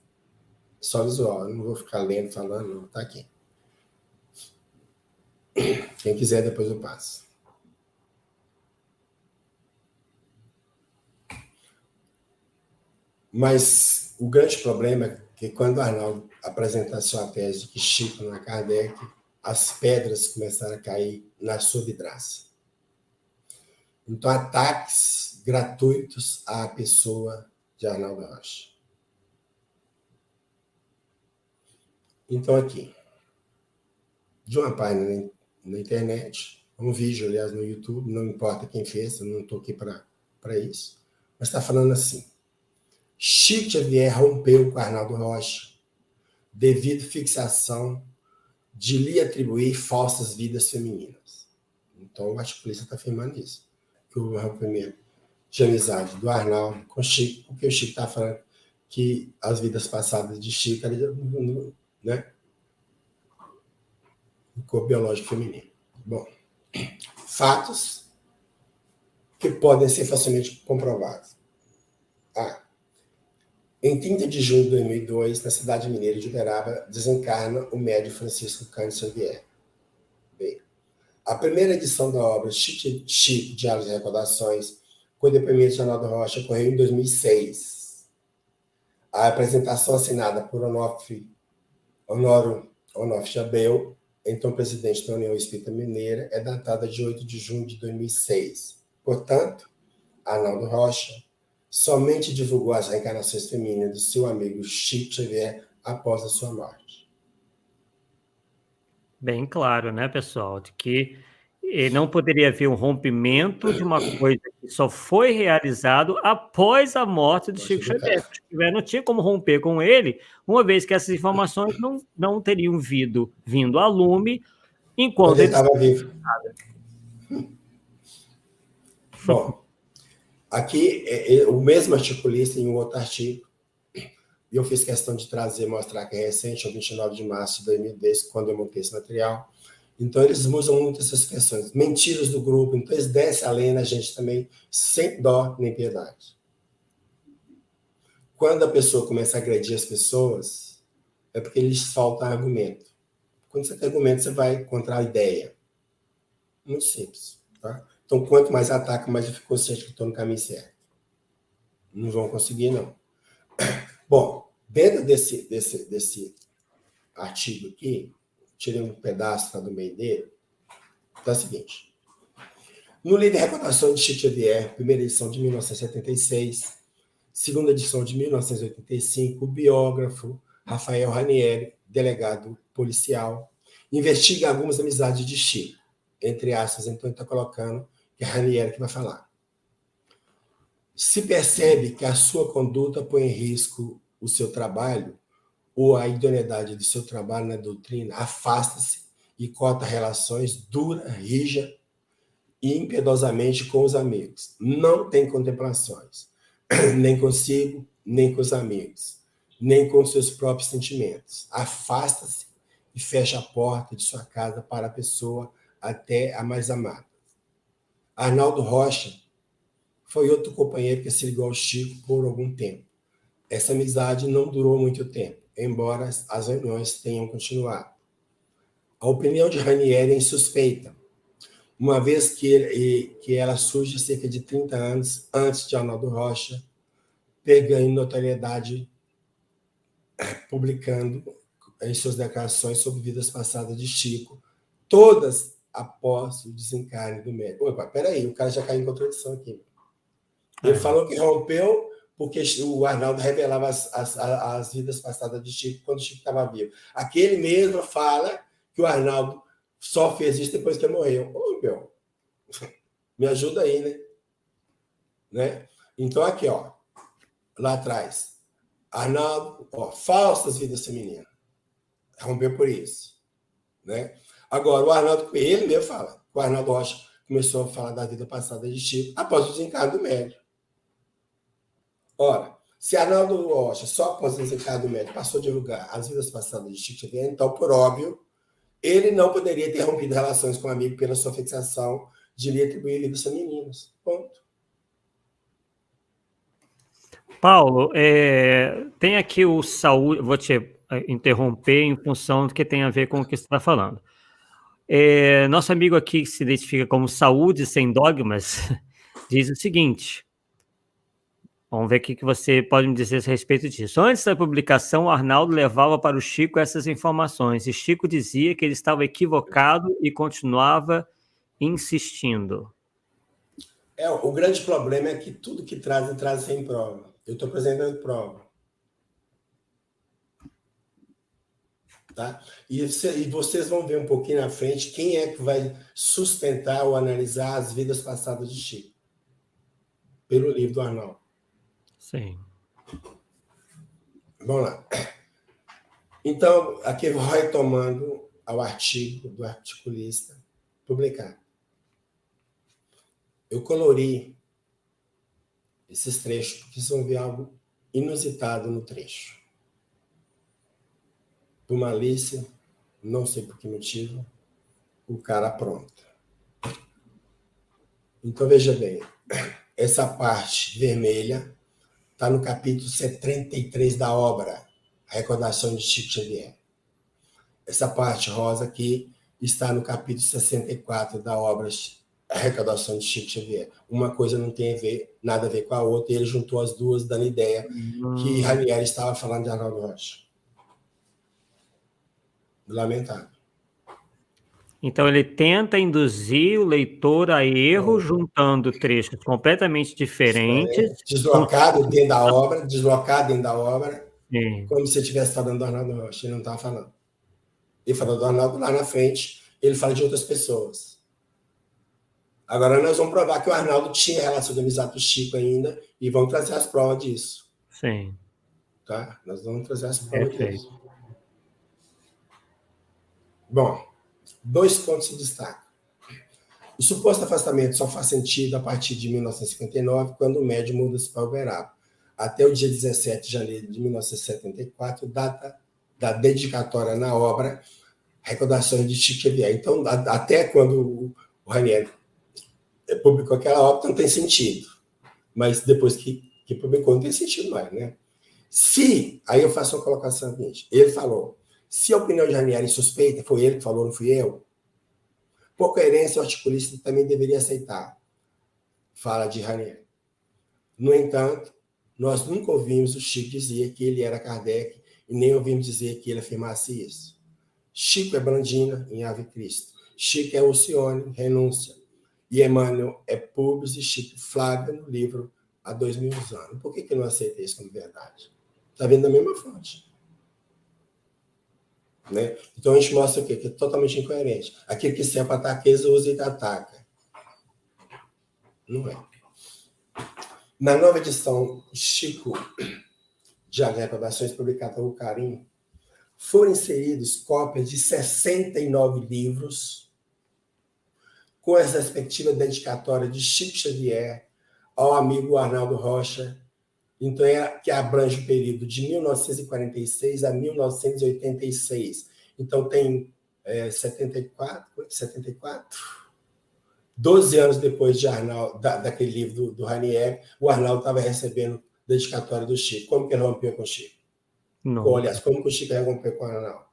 Só visual, eu não vou ficar lendo, falando, não, tá aqui. Quem quiser, depois eu passo. Mas o grande problema é que quando Arnaldo apresenta a sua tese de que Chico não é Kardec, as pedras começaram a cair na sua vidraça. Então, ataques gratuitos à pessoa de Arnaldo Rocha. Então, aqui, de uma página na internet, um vídeo, aliás, no YouTube, não importa quem fez, eu não estou aqui para isso, mas está falando assim: Chico Xavier rompeu com Arnaldo Rocha devido à fixação de lhe atribuir falsas vidas femininas. Então, o articulista está afirmando isso, que o rompimento de amizade do Arnaldo com Chico, porque o Chico está falando que as vidas passadas de Chico eram, né, no corpo biológico feminino. Bom, fatos que podem ser facilmente comprovados. Em 30 de junho de 2002, na cidade mineira de Uberaba, desencarna o médium Francisco Cândido Xavier. Bem, a primeira edição da obra Chico, Diálogos e Recordações, com depoimento de Arnaldo Rocha, ocorreu em 2006. A apresentação assinada por Onofre Jabel, então presidente da União Espírita Mineira, é datada de 8 de junho de 2006. Portanto, Arnaldo Rocha somente divulgou as reencarnações femininas do seu amigo Chico Xavier após a sua morte. Bem claro, né, pessoal, de que não poderia haver um rompimento de uma coisa que só foi realizado após a morte de Chico Xavier. Chico Xavier não tinha como romper com ele, uma vez que essas informações não teriam vindo a lume enquanto ele estava vivo. Bom, aqui o mesmo articulista em um outro artigo, e eu fiz questão de mostrar que é recente, é o 29 de março de 2010, quando eu montei esse material. Então, eles usam muito essas questões. Mentiras do grupo, então eles descem além na gente também, sem dó nem piedade. Quando a pessoa começa a agredir as pessoas, é porque lhes falta argumento. Quando você tem argumento, você vai encontrar a ideia. Muito simples. Tá? Então, quanto mais ataca, mais eu fico consciente que estou no caminho certo. Não vão conseguir, não. Bom, dentro desse artigo aqui, tirei um pedaço do meio dele, tá o seguinte. No livro de Recordação de Chico Xavier, primeira edição de 1976, segunda edição de 1985, o biógrafo Rafael Ranieri, delegado policial, investiga algumas amizades de Chico. Entre aspas, então ele está colocando que é Ranieri que vai falar. Se percebe que a sua conduta põe em risco o seu trabalho ou a idoneidade do seu trabalho na doutrina, afasta-se e corta relações dura, rija e impiedosamente com os amigos. Não tem contemplações, nem consigo, nem com os amigos, nem com seus próprios sentimentos. Afasta-se e fecha a porta de sua casa para a pessoa até a mais amada. Arnaldo Rocha foi outro companheiro que se ligou ao Chico por algum tempo. Essa amizade não durou muito tempo, embora as reuniões tenham continuado. A opinião de Ranieri é insuspeita, uma vez que ela surge cerca de 30 anos antes de Arnaldo Rocha ter ganho notoriedade publicando em suas declarações sobre vidas passadas de Chico, todas após o desencarne do médico. Opa, peraí, o cara já caiu em contradição aqui. Ele falou que rompeu porque o Arnaldo revelava as vidas passadas de Chico quando o Chico estava vivo. Aquele mesmo fala que o Arnaldo só fez isso depois que ele morreu. Ô, meu, me ajuda aí, né? Então, aqui, ó, lá atrás, Arnaldo, ó, falsas vidas femininas. Rompeu por isso, né? Agora, o Arnaldo, ele mesmo fala, o Arnaldo Rocha começou a falar da vida passada de Chico após o desencarne do médico. Ora, se Arnaldo Rocha, só após o desencarne do médico, passou a divulgar as vidas passadas de Chico Xavier, então, por óbvio, ele não poderia ter rompido relações com o amigo pela sua fixação de lhe atribuir vidas femininas. Ponto. Paulo, tem aqui o saúde, vou te interromper em função do que tem a ver com o que você está falando. Nosso amigo aqui, que se identifica como Saúde Sem Dogmas, diz o seguinte, vamos ver o que você pode me dizer a respeito disso. Antes da publicação, o Arnaldo levava para o Chico essas informações, e Chico dizia que ele estava equivocado e continuava insistindo. O grande problema é que tudo que traz sem prova. Eu estou apresentando prova. Tá? E vocês vão ver um pouquinho na frente quem é que vai sustentar ou analisar as vidas passadas de Chico. Pelo livro do Arnaldo. Sim. Vamos lá. Então, aqui eu vou retomando ao artigo do articulista publicado. Eu colori esses trechos porque vocês vão ver algo inusitado no trecho. Por malícia, não sei por que motivo, o cara apronta. Então, veja bem, essa parte vermelha está no capítulo 73 da obra, A Recordação de Chico Xavier. Essa parte rosa aqui está no capítulo 64 da obra A Recordação de Chico Xavier. Uma coisa não tem nada a ver com a outra, e ele juntou as duas, dando ideia que Ranieri estava falando de Arnaldo Rocha. Lamentável. Então, ele tenta induzir o leitor a erro, juntando trechos completamente diferentes. Deslocado dentro da obra, Sim. como se ele estivesse falando do Arnaldo Rocha. Ele não estava falando. Ele falou do Arnaldo lá na frente, ele fala de outras pessoas. Agora nós vamos provar que o Arnaldo tinha relação de amizade com o Chico ainda, e vamos trazer as provas disso. Sim. Tá? Nós vamos trazer as provas Perfeito. disso. Bom, 2 pontos se destacam. O suposto afastamento só faz sentido a partir de 1959, quando o médium muda-se para Uberaba. Até o dia 17 de janeiro de 1974, data da dedicatória na obra Recordações de Chico Xavier. Então, até quando o Ranieri publicou aquela obra, não tem sentido. Mas depois que publicou, não tem sentido mais, né? Aí eu faço uma colocação seguinte. Ele falou, se a opinião de Ranieri é suspeita, foi ele que falou, não fui eu, por coerência, o articulista também deveria aceitar. Fala de Ranieri. No entanto, nós nunca ouvimos o Chico dizer que ele era Kardec e nem ouvimos dizer que ele afirmasse isso. Chico é Blandina, em Ave Cristo. Chico é Alcione, Renúncia. E Emmanuel é Públios e Chico Flávio no livro Há 2000 anos. Por que não aceita isso como verdade? Está vindo da mesma fonte. Né? Então a gente mostra o quê? Que é totalmente incoerente. Aquilo que serve para atacar, eles usam e ataca. Não é. Na nova edição Chico de Recordações, publicada pelo Carim, foram inseridos cópias de 69 livros com as respectivas dedicatórias de Chico Xavier ao amigo Arnaldo Rocha, então que abrange o período de 1946 a 1986. Então tem 74, 12 anos depois de Arnaldo, daquele livro do Ranieri, o Arnaldo estava recebendo dedicatória do Chico. Como que ele rompeu com o Chico? Não, Aliás, como que o Chico rompeu com o Arnaldo?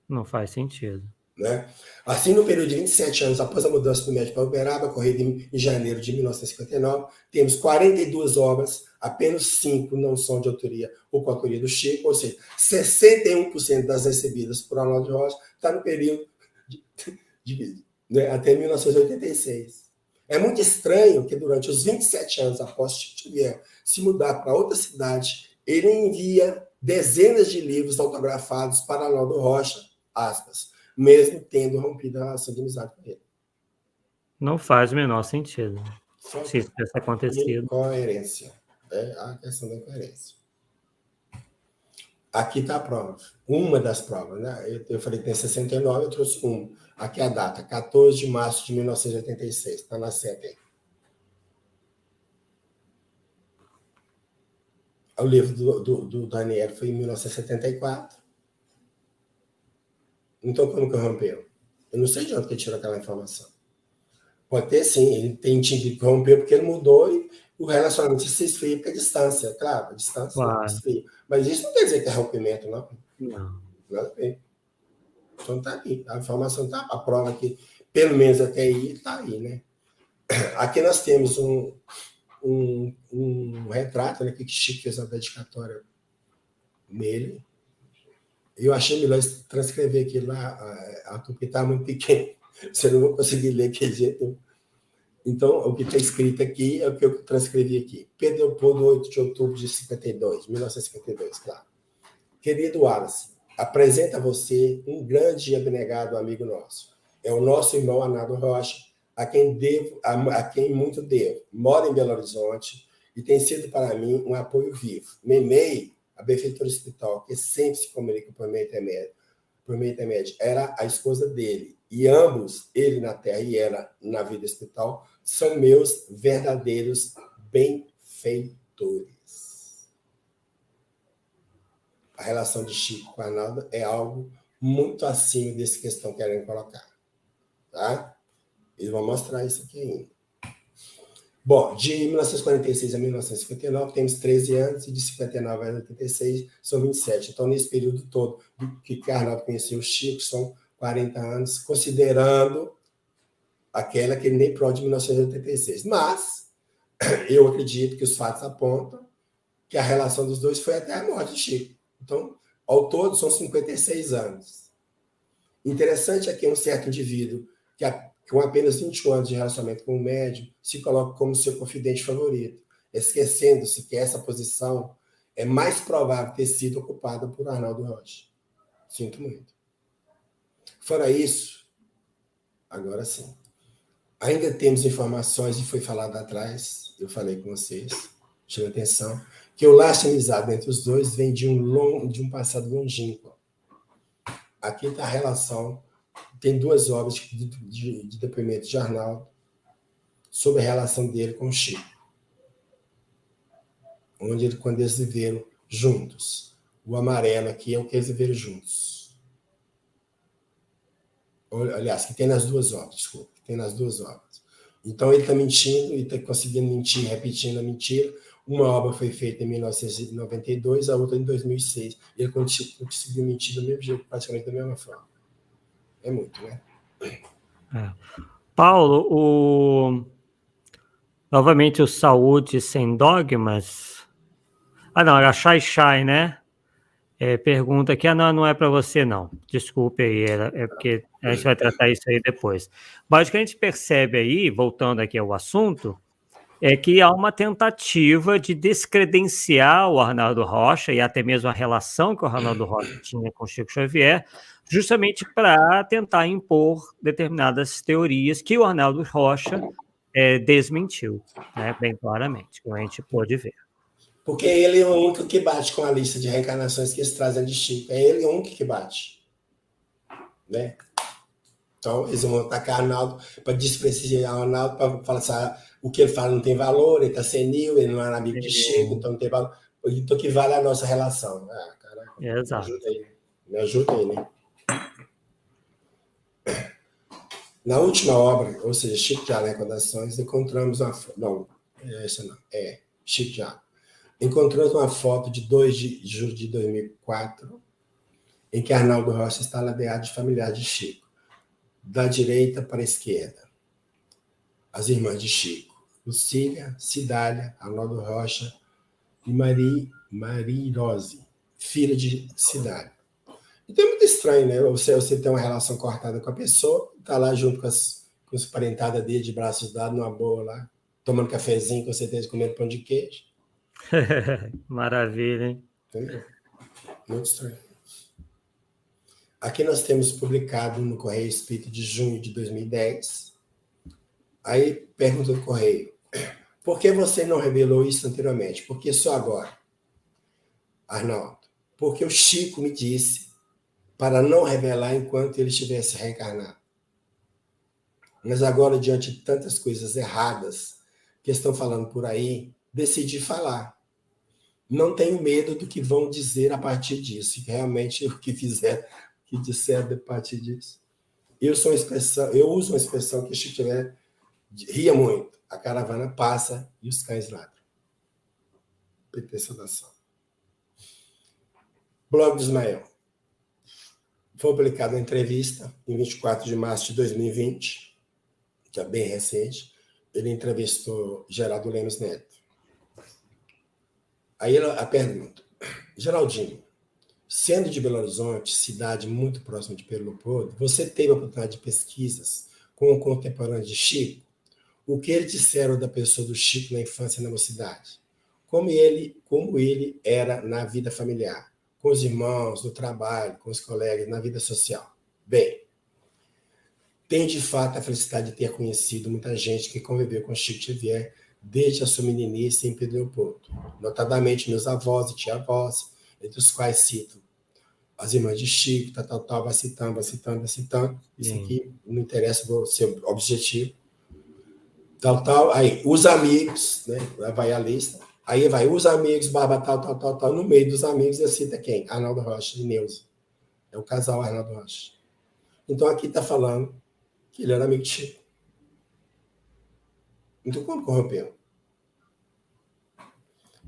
não faz sentido. Né? Assim, no período de 27 anos após a mudança do médico para Uberaba, ocorrida em janeiro de 1959, temos 42 obras, apenas 5 não são de autoria ou coautoria do Chico, ou seja, 61% das recebidas por Arnaldo Rocha está no período até 1986. É muito estranho que durante os 27 anos após Chico Xavier se mudar para outra cidade, ele envia dezenas de livros autografados para Arnaldo Rocha, aspas, mesmo tendo rompido a relação de amizade com ele. Não faz o menor sentido. Se isso tivesse acontecido. Incoerência. É a questão da incoerência. Aqui está a prova. Uma das provas, né? Eu falei que tem 69, eu trouxe uma. Aqui é a data, 14 de março de 1986. Está na seta aí. O livro do Daniel foi em 1974. Então, como que rompeu? Eu não sei de onde que ele tirou aquela informação. Pode ter, sim. Ele tem que romper porque ele mudou e o relacionamento se esfria porque a distância. Claro, a distância esfria. Mas isso não quer dizer que é rompimento, não. Não. Nada a ver. Então tá aqui. A informação está, a prova aqui, pelo menos até aí, está aí, né? Aqui nós temos um retrato, né, que Chico fez a dedicatória nele. Eu achei melhor transcrever aqui lá, porque está muito pequeno. Você não vai conseguir ler aquele jeito. Então, o que está escrito aqui é o que eu transcrevi aqui. Pedro Leopoldo, 8 de outubro de 1952, claro. Querido Wallace, apresenta a você um grande e abnegado amigo nosso. É o nosso irmão Arnaldo Rocha, a quem muito devo. Mora em Belo Horizonte e tem sido para mim um apoio vivo. Memei, a benfeitora espiritual, que sempre se comunica por meio intermédio, era a esposa dele. E ambos, ele na terra e ela na vida espiritual, são meus verdadeiros benfeitores. A relação de Chico com Arnaldo é algo muito acima desse que estão querendo colocar. Tá? Eles vão mostrar isso aqui ainda. Bom, de 1946 a 1959 temos 13 anos e de 59 a 86 são 27. Então, nesse período todo que Arnaldo conheceu o Chico, são 40 anos, considerando aquela que ele nem prova de 1986. Mas eu acredito que os fatos apontam que a relação dos dois foi até a morte de Chico. Então, ao todo, são 56 anos. Interessante é que um certo indivíduo que com apenas 21 anos de relacionamento com o médium, se coloca como seu confidente favorito, esquecendo-se que essa posição é mais provável ter sido ocupada por Arnaldo Rocha. Sinto muito. Fora isso, agora sim. Ainda temos informações, e foi falado atrás, eu falei com vocês, chama atenção, que o laço de amizade entre os dois vem de um passado longínquo. Aqui está a relação. Tem 2 obras de depoimento de Arnaldo sobre a relação dele com o Chico. Quando eles viveram juntos. O amarelo aqui é o que eles viveram juntos. Aliás, que tem nas 2 obras, desculpa. Que tem nas 2 obras. Então, ele está mentindo e está conseguindo mentir, repetindo a mentira. Uma obra foi feita em 1992, a outra em 2006. Ele conseguiu mentir do mesmo jeito, praticamente da mesma forma. É muito, né? Paulo, novamente o Saúde Sem Dogmas. Não, era Shai, né? Pergunta aqui, não é para você não. Desculpe aí, é porque a gente vai tratar isso aí depois. Mas o que a gente percebe aí, voltando aqui ao assunto, é que há uma tentativa de descredenciar o Arnaldo Rocha e até mesmo a relação que o Arnaldo Rocha tinha com o Chico Xavier, justamente para tentar impor determinadas teorias que o Arnaldo Rocha desmentiu, né, bem claramente, como a gente pôde ver. Porque ele é o único que bate com a lista de reencarnações que eles trazem de Chico. É ele o único que bate. Né? Então, eles vão atacar Arnaldo para desprestigiar o Arnaldo, para falar assim, o que ele fala não tem valor, ele está senil, ele não é amigo de Chico, então não tem valor. Então, que vale a nossa relação? Caraca, exato. Me ajuda aí, né? Na última obra, ou seja, Chico de Recordações, encontramos uma... Não, essa não. Chico de encontramos uma foto de 2 de julho de 2004, em que Arnaldo Rocha está ladeado de familiares de Chico, da direita para a esquerda. As irmãs de Chico, Lucília, Cidália, Arnaldo Rocha e Marie Rose, filha de Cidália. Então é muito estranho, né? Você tem uma relação cortada com a pessoa, tá lá junto com as parentadas dele, de braços dados, numa boa lá, tomando cafezinho, com certeza, comendo pão de queijo. Maravilha, hein? Entendeu? Muito estranho. Aqui nós temos publicado no Correio Espírita de junho de 2010. Aí pergunta do Correio: por que você não revelou isso anteriormente? Por que só agora? Arnaldo, porque o Chico me disse para não revelar enquanto ele estivesse reencarnado. Mas agora, diante de tantas coisas erradas que estão falando por aí, decidi falar. Não tenho medo do que vão dizer a partir disso. Realmente, o que fizer, o que disser a partir disso. Eu uso uma expressão que Chico Xavier ria muito. A caravana passa e os cães ladram. PT Saudação. Blog do Ismael. Foi publicada uma entrevista em 24 de março de 2020, que é bem recente. Ele entrevistou Geraldo Lemos Neto. Aí a pergunta: Geraldinho, sendo de Belo Horizonte, cidade muito próxima de Pedro Leopoldo, você teve a oportunidade de pesquisas com o contemporâneo de Chico? O que eles disseram da pessoa do Chico na infância e na mocidade? Como ele era na vida familiar, com os irmãos, no trabalho, com os colegas, na vida social? Bem, tenho de fato a felicidade de ter conhecido muita gente que conviveu com Chico Xavier desde a sua meninice em Pedro Leopoldo, notadamente meus avós e tia-avós, entre os quais cito as irmãs de Chico, vai citando. Isso aqui não interessa, vou ser objetivo. Aí, os amigos, né? Vai a lista. Aí vai os amigos, barba, tal. No meio dos amigos, ele cita quem? Arnaldo Rocha e Neuza. É o casal Arnaldo Rocha. Então, aqui está falando que ele era amigo de Chico. Então, como corrompeu?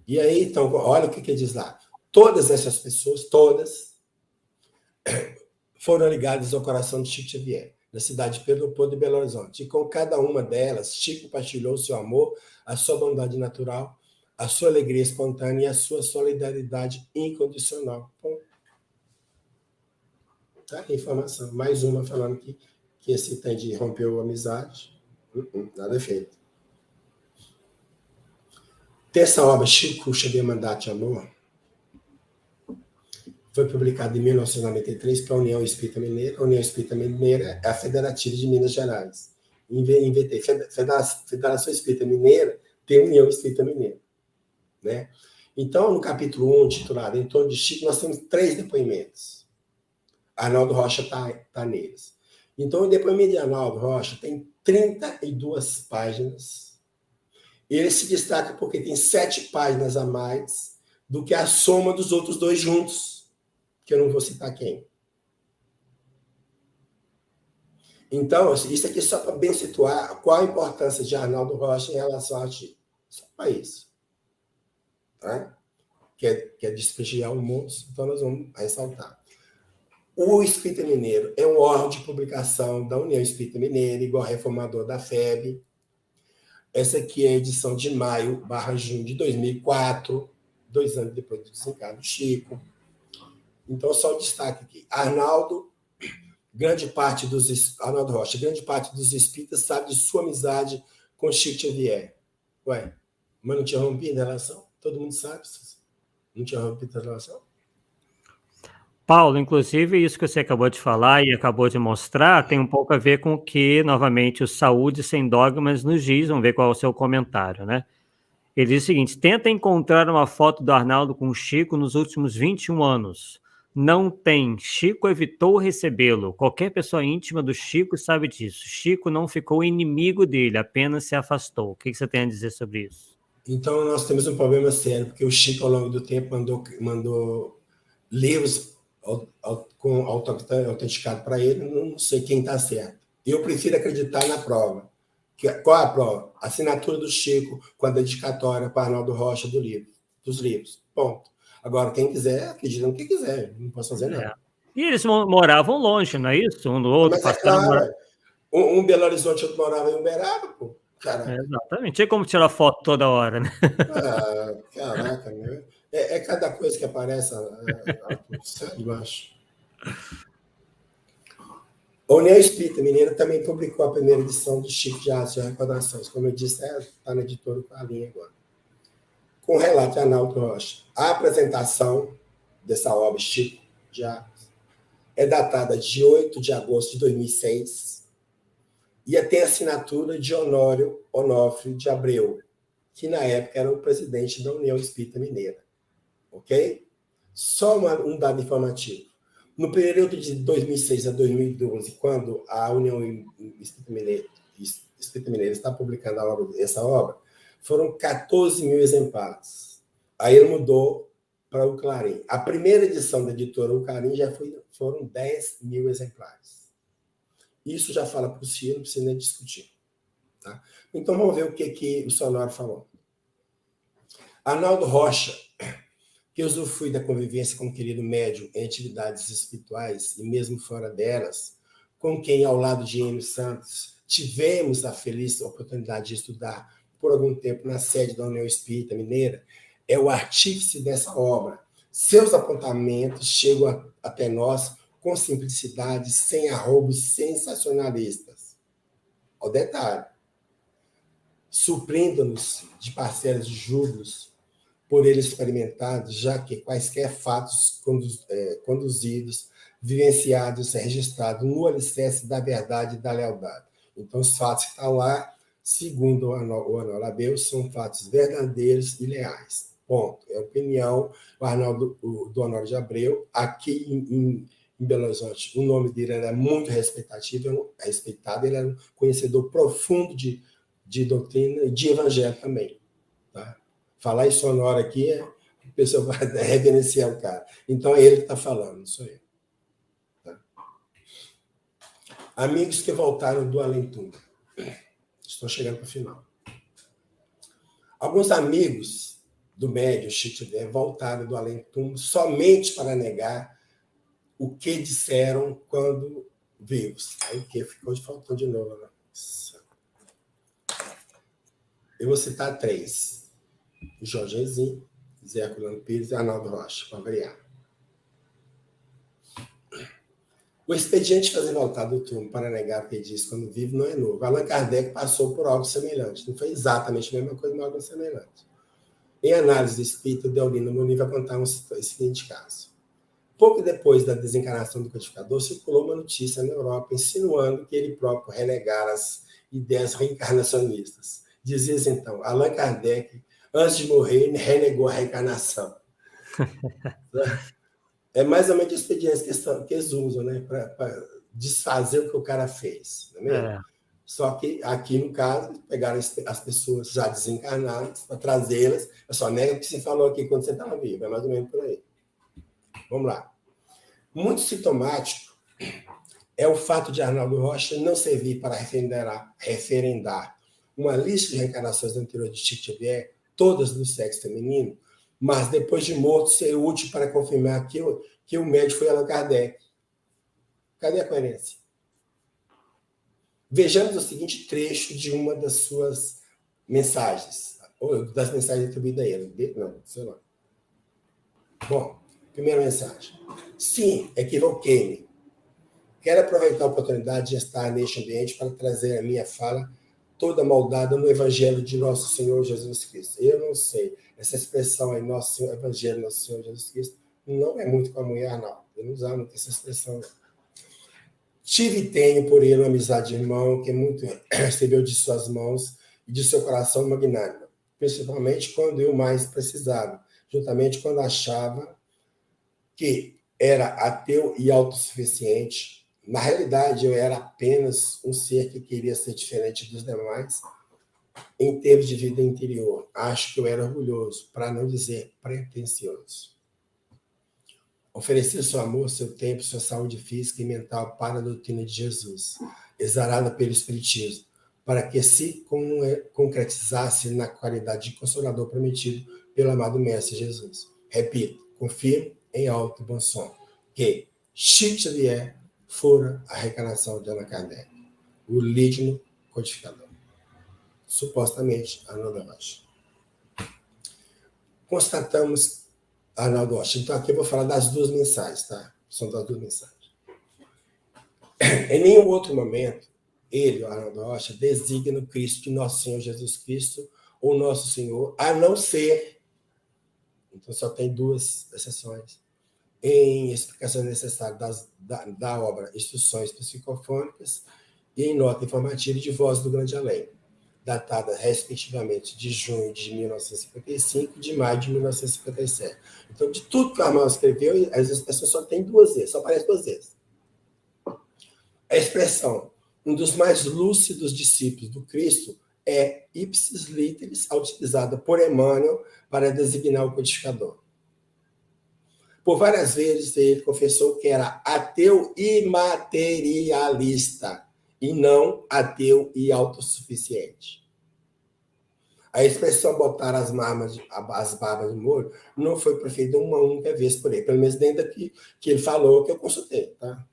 E aí, então, olha o que ele diz lá. Todas essas pessoas, todas, foram ligadas ao coração de Chico Xavier, na cidade de Pedro Leopoldo e Belo Horizonte. E com cada uma delas, Chico partilhou o seu amor, a sua bondade natural, a sua alegria espontânea e a sua solidariedade incondicional. Bom, tá? Informação. Mais uma falando que esse Tandy rompeu a amizade. Nada feito. Terça obra, Chico Xavier Mandato de Amor, foi publicada em 1993 para a União Espírita Mineira. A União Espírita Mineira é a Federativa de Minas Gerais. Inventei. Federação Espírita Mineira tem União Espírita Mineira. Né? Então, no capítulo 1, titulado Em Torno de Chico, nós temos 3 depoimentos. Arnaldo Rocha está neles. Então, o depoimento de Arnaldo Rocha tem 32 páginas. Ele se destaca porque tem 7 páginas a mais do que a soma dos outros 2 juntos, que eu não vou citar quem. Então, isso aqui é só para bem situar qual a importância de Arnaldo Rocha em relação a Chico. Só para isso. Tá? Quer desprestigiar o moço, então nós vamos ressaltar. O Espírita Mineiro é um órgão de publicação da União Espírita Mineira, igual reformador da FEB. Essa aqui é a edição de maio/junho de 2004, 2 anos depois do desencarne do Chico. Então, só o destaque aqui. Arnaldo Rocha, grande parte dos espíritas sabe de sua amizade com Chico Xavier. Ué, mas não tinha rompido a relação? Todo mundo sabe. Não tinha rompido a relação? Paulo, inclusive, isso que você acabou de falar e acabou de mostrar tem um pouco a ver com o que, novamente, o Saúde Sem Dogmas nos diz. Vamos ver qual é o seu comentário, né? Ele diz o seguinte: tenta encontrar uma foto do Arnaldo com o Chico nos últimos 21 anos. Não tem. Chico evitou recebê-lo. Qualquer pessoa íntima do Chico sabe disso. Chico não ficou inimigo dele, apenas se afastou. O que você tem a dizer sobre isso? Então, nós temos um problema sério, porque o Chico, ao longo do tempo, mandou livros autenticados para ele. Não sei quem está certo. Eu prefiro acreditar na prova. Qual é a prova? A assinatura do Chico com a dedicatória para Arnaldo Rocha do livro. dos livros. Ponto. Agora, quem quiser, acredita no que quiser. Não posso fazer nada. E eles moravam longe, não é isso? Um do outro, Mas é claro, um Belo Horizonte, outro morava em Uberaba, pô. Caraca. Exatamente. Tinha como tirar foto toda hora, né? Caraca, né? É cada coisa que aparece, sério, macho. A União Espírita Mineira também publicou a primeira edição do Chico de Atos e Recordações. Como eu disse, está na editora com a linha agora. Com o relato de Arnaldo Rocha. A apresentação dessa obra, Chico de Atos, é datada de 8 de agosto de 2006 e tem a assinatura de Honório Onofre de Abreu, que na época era o presidente da União Espírita Mineira. Ok? Só um dado informativo. No período de 2006 a 2012, quando a União Espírita Mineira está publicando essa obra, foram 14 mil exemplares. Aí ele mudou para o Clarim. A primeira edição da editora O Clarim foram 10 mil exemplares. Isso já fala por si, não precisa nem discutir. Tá? Então vamos ver o que o Sonoro falou. Arnaldo Rocha, que usufrui da convivência com o querido médium em atividades espirituais e mesmo fora delas, com quem, ao lado de Enio Santos, tivemos a feliz oportunidade de estudar por algum tempo na sede da União Espírita Mineira, é o artífice dessa obra. Seus apontamentos chegam até nós com simplicidade, sem arroubos sensacionalistas. Ao detalhe, surpreendam-nos de parcelas de júbilos por ele experimentado, já que quaisquer fatos conduzidos, vivenciados, registrados no alicerce da verdade e da lealdade. Então, os fatos que estão lá, segundo o Honório Abreu, são fatos verdadeiros e leais. Ponto. É a opinião do Honório de Abreu. Aqui em Belo Horizonte, o nome dele era muito respeitado, ele era um conhecedor profundo de doutrina e de evangelho também. Tá? Falar isso sonoro aqui, a pessoa vai reverenciar o cara. Então é ele que está falando, não sou eu. Tá? Amigos que voltaram do além-túmulo. Estou chegando para o final. Alguns amigos do médium Chico Xavier voltaram do além-túmulo somente para negar o que disseram quando vivos. Aí o que? Ficou faltando de novo. Né? Eu vou citar 3. Jorge Rezin, Zé Herculano Pires e Arnaldo Rocha, para variar. O expediente de fazer voltar do túmulo para negar o que diz quando vive não é novo. Allan Kardec passou por algo semelhante. Não foi exatamente a mesma coisa, mas algo semelhante. Em análise do espírito, Deolino Muniz vai contar o seguinte caso. Pouco depois da desencarnação do codificador, circulou uma notícia na Europa insinuando que ele próprio renegara as ideias reencarnacionistas. Dizia então, Allan Kardec, antes de morrer, renegou a reencarnação. É mais ou menos a experiência que eles usam, né, para desfazer o que o cara fez. Não é mesmo? Só que aqui, no caso, pegaram as pessoas já desencarnadas para trazê-las. Eu só nega o que você falou aqui quando você estava vivo. É mais ou menos por aí. Vamos lá. Muito sintomático é o fato de Arnaldo Rocha não servir para referendar uma lista de reencarnações anteriores de Chico Xavier, todas do sexo feminino, mas depois de morto ser útil para confirmar que o médico foi Allan Kardec. Cadê a coerência? Vejamos o seguinte trecho de uma das suas mensagens, ou das mensagens atribuídas a ele. Não, sei lá. Bom, primeira mensagem. Sim, equivoquei-me. Quero aproveitar a oportunidade de estar neste ambiente para trazer a minha fala toda moldada no Evangelho de Nosso Senhor Jesus Cristo. Eu não sei, essa expressão aí, Nosso Senhor, Evangelho Nosso Senhor Jesus Cristo, não é muito com a mulher, não. Eu não usava muito essa expressão, não. Tive e tenho por ele uma amizade de irmão que muito recebeu de suas mãos e de seu coração magnânimo, principalmente quando eu mais precisava, juntamente quando achava que era ateu e autossuficiente. Na realidade, eu era apenas um ser que queria ser diferente dos demais em termos de vida interior. Acho que eu era orgulhoso, para não dizer pretensioso. Oferecer seu amor, seu tempo, sua saúde física e mental para a doutrina de Jesus, exarada pelo Espiritismo, para que se concretizasse na qualidade de consolador prometido pelo amado Mestre Jesus. Repito, confirmo em alto e bom som que Chico Xavier fora a reencarnação de Allan Kardec, o lídino codificador. Supostamente, Arnaldo Rocha. Constatamos, Arnaldo Rocha, então aqui eu vou falar das duas mensagens, tá? São das duas mensagens. Em nenhum outro momento, ele, o Arnaldo Rocha, designa o Cristo de Nosso Senhor Jesus Cristo ou Nosso Senhor, a não ser, então só tem duas exceções, em explicação necessária da obra Instruções Psicofônicas e em nota informativa de Voz do Grande Além, datada respectivamente de junho de 1955 e de maio de 1957. Então, de tudo que o Arnaldo escreveu, as expressões só tem duas vezes, só aparece duas vezes. A expressão, um dos mais lúcidos discípulos do Cristo, é ipsis literis, utilizada por Emmanuel para designar o codificador. Por várias vezes ele confessou que era ateu e materialista, e não ateu e autossuficiente. A expressão botar as barbas de molho não foi proferida uma única vez por ele, pelo menos dentro daqui que ele falou que eu consultei, tá?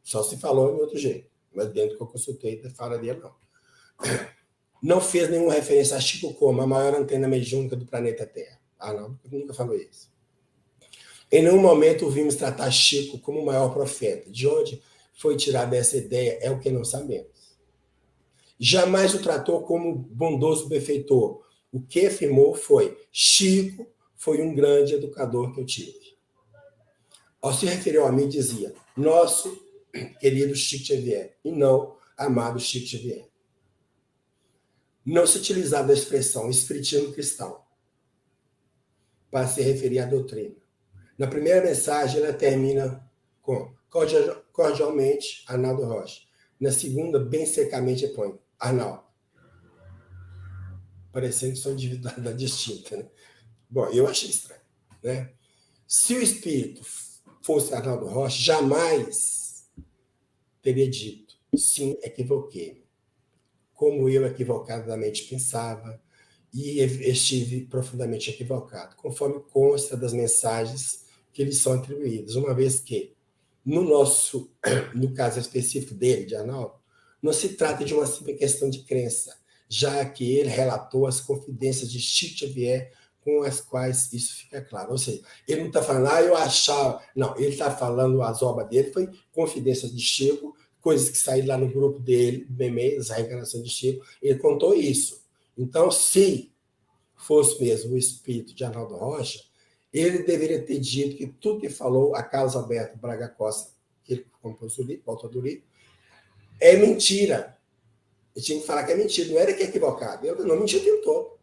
Só se falou de outro jeito, mas dentro que eu consultei, não falaria não. Não fez nenhuma referência a Chico como a maior antena mediúnica do planeta Terra. Ah, não, nunca falou isso. Em nenhum momento ouvimos tratar Chico como o maior profeta. De onde foi tirada essa ideia é o que não sabemos. Jamais o tratou como bondoso benfeitor. O que afirmou foi: Chico foi um grande educador que eu tive. Ao se referir a mim, dizia: nosso querido Chico Xavier, e não amado Chico Xavier. Não se utilizava a expressão espiritismo cristão para se referir à doutrina. Na primeira mensagem, ela termina com cordialmente, Arnaldo Rocha. Na segunda, bem secamente, põe Arnaldo. Parecendo que são individualidades distintas, né? Bom, eu achei estranho, né? Se o espírito fosse Arnaldo Rocha, jamais teria dito: sim, equivoquei-me. Como eu equivocadamente pensava, e estive profundamente equivocado, conforme consta das mensagens que lhes são atribuídas, uma vez que, no caso específico dele, de Arnaldo, não se trata de uma simples questão de crença, já que ele relatou as confidências de Chico Xavier, com as quais isso fica claro. Ou seja, ele não está falando, eu achava... Não, ele está falando, as obras dele foi confidências de Chico, coisas que saíram lá no grupo dele, as reencarnações de Chico, ele contou isso. Então, se fosse mesmo o espírito de Arnaldo Rocha, ele deveria ter dito que tudo que falou a Carlos Alberto Braga Costa, que ele compôs o livro, o autor do livro, é mentira. Ele tinha que falar que é mentira, não era que é equivocado. Ele não mentiu o tempo todo.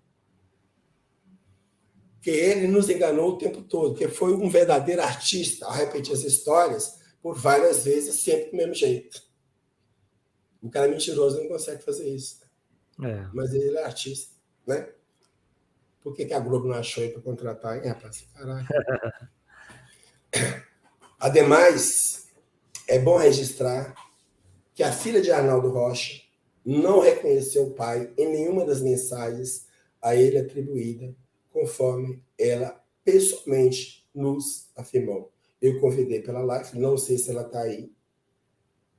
Que ele nos enganou o tempo todo, que foi um verdadeiro artista ao repetir as histórias por várias vezes, sempre do mesmo jeito. O cara mentiroso não consegue fazer isso. É. Mas ele é artista, né? Por que a Globo não achou ele para contratar, hein, rapaz? Caraca. Ademais, é bom registrar que a filha de Arnaldo Rocha não reconheceu o pai em nenhuma das mensagens a ele atribuída, conforme ela pessoalmente nos afirmou. Eu convidei pela live, não sei se ela está aí,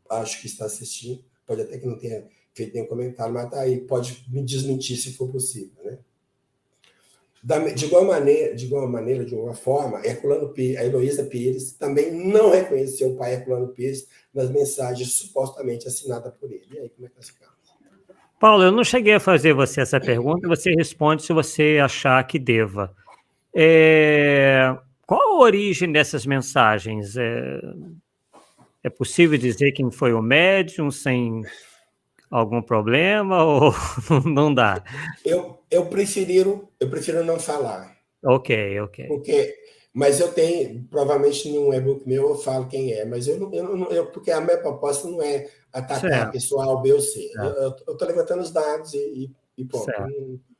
acho que está assistindo, pode até que não tenha feito nenhum comentário, mas está aí, pode me desmentir se for possível, né? De igual maneira, de uma forma, a Heloísa Pires também não reconheceu o pai Herculano Pires nas mensagens supostamente assinadas por ele. E aí, como é que fica? Paulo, eu não cheguei a fazer você essa pergunta, você responde se você achar que deva. Qual a origem dessas mensagens? É possível dizer quem foi o médium sem algum problema ou não dá? Eu prefiro não falar. Ok. Mas eu tenho, provavelmente num e-book meu eu falo quem é, mas porque a minha proposta não é atacar a pessoa A ou B ou C. Eu estou levantando os dados e pronto.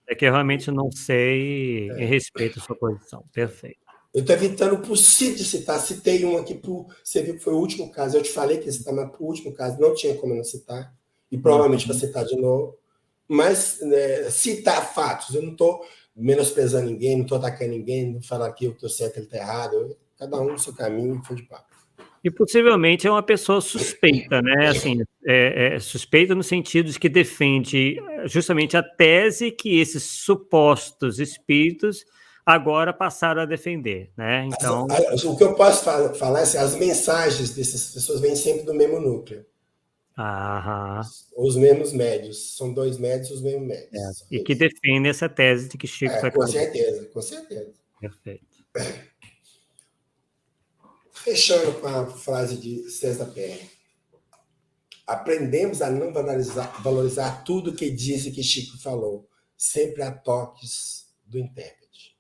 É que eu realmente não sei e respeito a sua posição. Perfeito. Eu estou evitando por si de citar. Citei um aqui, você viu que foi o último caso. Eu te falei que ia citar, mas por último caso não tinha como não citar. E provavelmente vai citar de novo. Mas citar fatos, eu não estou menosprezando ninguém, não estou atacando ninguém, não falar que eu estou certo, ele está errado. Cada um no seu caminho, foi de papo. E possivelmente é uma pessoa suspeita, né? Assim, suspeita no sentido de que defende justamente a tese que esses supostos espíritos agora passaram a defender, né? Então, o que eu posso falar é assim, as mensagens dessas pessoas vêm sempre do mesmo núcleo. Os mesmos médios. São 2 médios, os mesmos médios. E que defendem essa tese de que Chico foi... Com certeza, com certeza. Perfeito. Fechando com a frase de César Perry. Aprendemos a não valorizar tudo que disse que Chico falou. Sempre há toques do intérprete.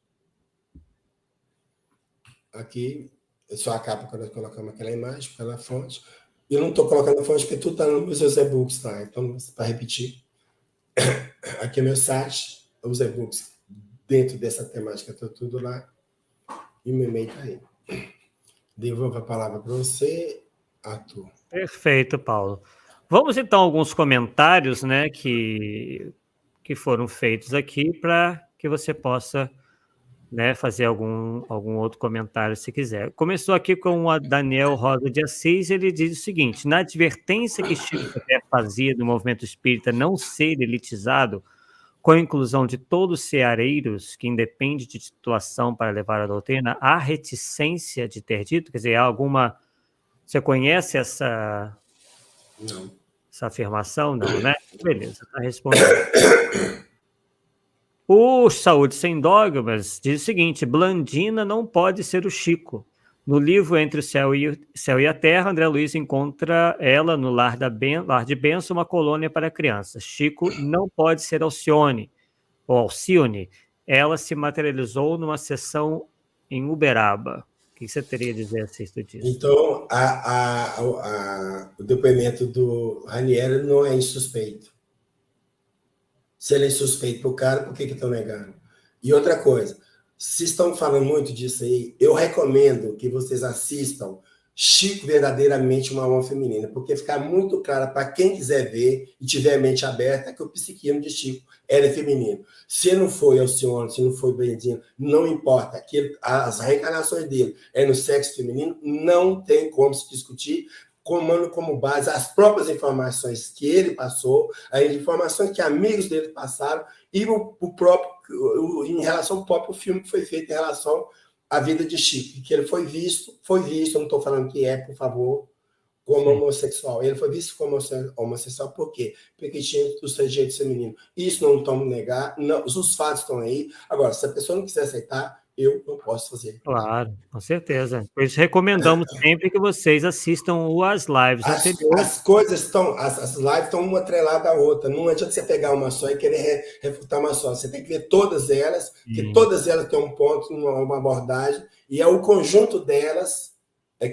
Aqui, eu só acabo quando nós colocamos aquela imagem, pela fonte. Eu não estou colocando a fonte porque tudo está nos meus e-books, tá? Então, para repetir, aqui é meu site, os e-books dentro dessa temática, está tudo lá. E o meu e-mail está aí. Devolvo a palavra para você, Arthur. Perfeito, Paulo. Vamos então a alguns comentários, né, que foram feitos aqui para que você possa, né, fazer algum outro comentário se quiser. Começou aqui com a Daniel Rosa de Assis, ele diz o seguinte: na advertência que Chico Xavier fazia do movimento espírita não ser elitizado, com a inclusão de todos os ceareiros, que independe de situação para levar a doutrina, há reticência de ter dito? Quer dizer, há alguma... Você conhece essa afirmação? Não, né? Beleza, está respondido. O Saúde Sem Dogmas diz o seguinte: Blandina não pode ser o Chico. No livro Entre o Céu e a Terra, André Luiz encontra ela no Lar de Benção, uma colônia para crianças. Chico não pode ser Alcione, ou Alcione. Ela se materializou numa sessão em Uberaba. O que você teria a dizer a respeito disso? Então, o depoimento do Ranieri não é insuspeito. Se ele é suspeito para o cara, por que estão negando? E outra coisa, se estão falando muito disso aí, eu recomendo que vocês assistam Chico Verdadeiramente Uma Alma Feminina, porque fica muito claro para quem quiser ver e tiver a mente aberta que o psiquismo de Chico era feminino. Se não foi Alcione, se não foi Blandina, não importa. As reencarnações dele é no sexo feminino, não tem como se discutir, tomando como base as próprias informações que ele passou, as informações que amigos dele passaram e em relação ao próprio filme que foi feito em relação à vida de Chico, que ele foi visto, eu não estou falando que é, por favor, como homossexual. Ele foi visto como homossexual por quê? Porque tinha os trejeitos femininos. Isso não estamos negar, não, os fatos estão aí. Agora, se a pessoa não quiser aceitar, eu não posso fazer. Claro, com certeza. Por isso recomendamos sempre que vocês assistam as lives anteriores. As coisas estão, as lives estão uma atrelada à outra. Não adianta você pegar uma só e querer refutar uma só. Você tem que ver todas elas, porque todas elas têm um ponto, uma abordagem, e é o conjunto delas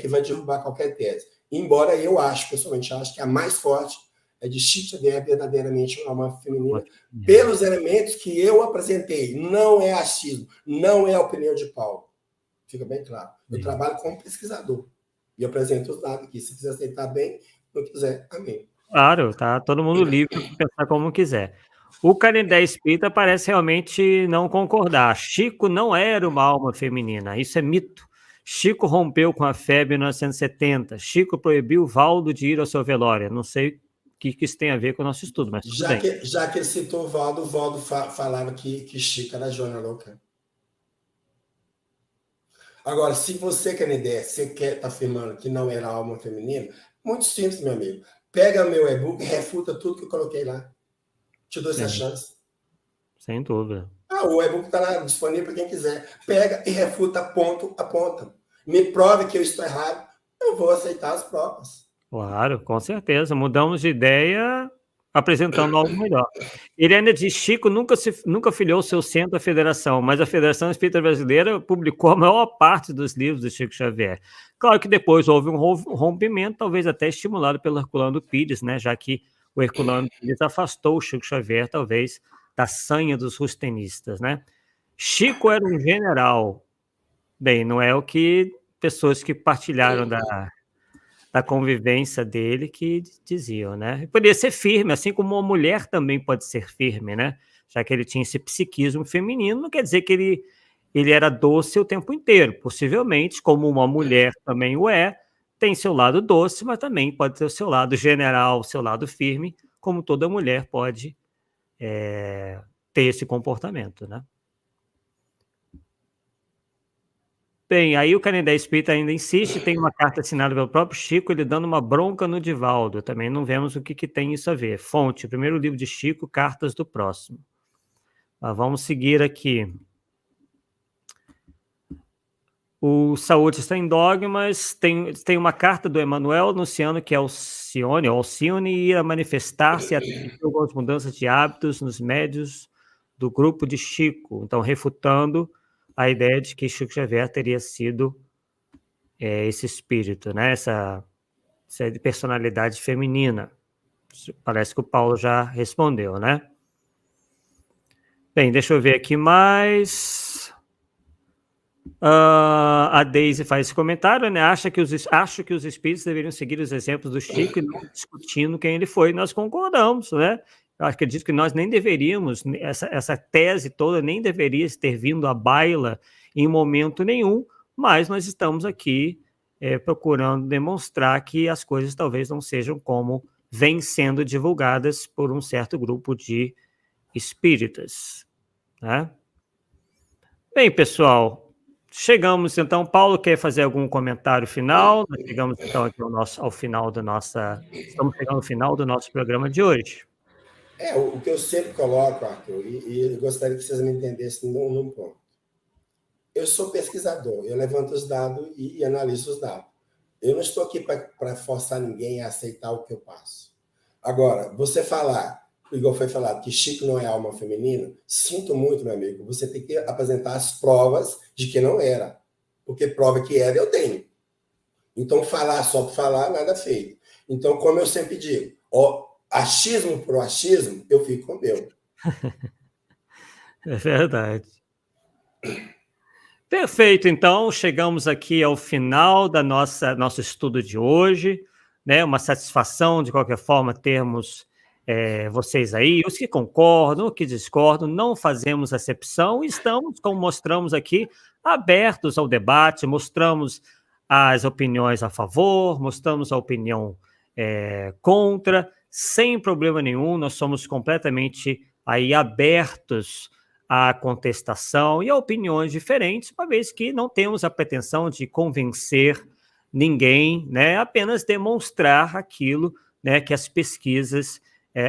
que vai derrubar qualquer tese. Embora eu pessoalmente acho que a mais forte é de Chico Xavier Verdadeiramente Uma Alma Feminina, pelos elementos que eu apresentei. Não é achismo, não é a opinião de Paulo. Fica bem claro. Eu trabalho como pesquisador. E eu apresento os dados aqui. Se quiser aceitar bem, não quiser, amém. Claro, tá todo mundo livre para pensar como quiser. O Canindé Espírita parece realmente não concordar. Chico não era uma alma feminina, isso é mito. Chico rompeu com a FEB em 1970. Chico proibiu Valdo de ir ao seu velório. Não sei o que isso tem a ver com o nosso estudo, mas tudo bem. Já que ele citou o Valdo falava que Chico era Joana Louca. Agora, se você, Canindé, você quer estar afirmando que não era alma feminina, muito simples, meu amigo. Pega meu e-book e refuta tudo que eu coloquei lá. Te dou essa chance. Sem dúvida. O e-book está lá disponível para quem quiser. Pega e refuta ponto a ponta. Me prove que eu estou errado, eu vou aceitar as provas. Claro, com certeza. Mudamos de ideia apresentando algo melhor. Ele ainda diz: Chico nunca filiou seu centro à federação, mas a Federação Espírita Brasileira publicou a maior parte dos livros do Chico Xavier. Claro que depois houve um rompimento, talvez até estimulado pelo Herculano Pires, né, já que o Herculano Pires afastou o Chico Xavier, talvez, da sanha dos rustenistas, né? Chico era um general. Bem, não é o que pessoas que partilharam da convivência dele que diziam, né? Poderia ser firme, assim como uma mulher também pode ser firme, né? Já que ele tinha esse psiquismo feminino, não quer dizer que ele era doce o tempo inteiro. Possivelmente, como uma mulher também o é, tem seu lado doce, mas também pode ter o seu lado general, o seu lado firme, como toda mulher pode ter esse comportamento, né? Bem, aí o Canindé Espírita ainda insiste, tem uma carta assinada pelo próprio Chico, ele dando uma bronca no Divaldo. Também não vemos o que tem isso a ver. Fonte, primeiro livro de Chico, Cartas do Próximo. Mas vamos seguir aqui. O Saúde está em dogmas, tem uma carta do Emmanuel anunciando que Alcione ia manifestar-se e atribuir algumas mudanças de hábitos nos médios do grupo de Chico. Então, refutando a ideia de que Chico Xavier teria sido esse espírito, né? essa personalidade feminina. Parece que o Paulo já respondeu, né? Bem, deixa eu ver aqui mais. A Daisy faz esse comentário, né? Acho que os espíritos deveriam seguir os exemplos do Chico e não discutindo quem ele foi. Nós concordamos, né? Eu acredito que nós nem deveríamos, essa tese toda nem deveria ter vindo à baila em momento nenhum, mas nós estamos aqui procurando demonstrar que as coisas talvez não sejam como vêm sendo divulgadas por um certo grupo de espíritas, né? Bem, pessoal, chegamos então. Paulo quer fazer algum comentário final? Nós chegamos então aqui ao final da nossa. Estamos chegando ao final do nosso programa de hoje. O que eu sempre coloco, Arthur, e eu gostaria que vocês me entendessem num ponto. Eu sou pesquisador, eu levanto os dados e analiso os dados. Eu não estou aqui para forçar ninguém a aceitar o que eu passo. Agora, você falar, igual foi falado, que Chico não é alma feminina, sinto muito, meu amigo, você tem que apresentar as provas de que não era. Porque prova que era, eu tenho. Então, falar só por falar, nada feito. Então, como eu sempre digo, achismo por achismo, eu fico com o meu. É verdade. Perfeito, então chegamos aqui ao final da nosso estudo de hoje, né? Uma satisfação, de qualquer forma, termos vocês aí, os que concordam, os que discordam, não fazemos acepção, estamos, como mostramos aqui, abertos ao debate, mostramos as opiniões a favor, mostramos a opinião contra, sem problema nenhum, nós somos completamente aí abertos à contestação e a opiniões diferentes, uma vez que não temos a pretensão de convencer ninguém, né? Apenas demonstrar aquilo, né, que as pesquisas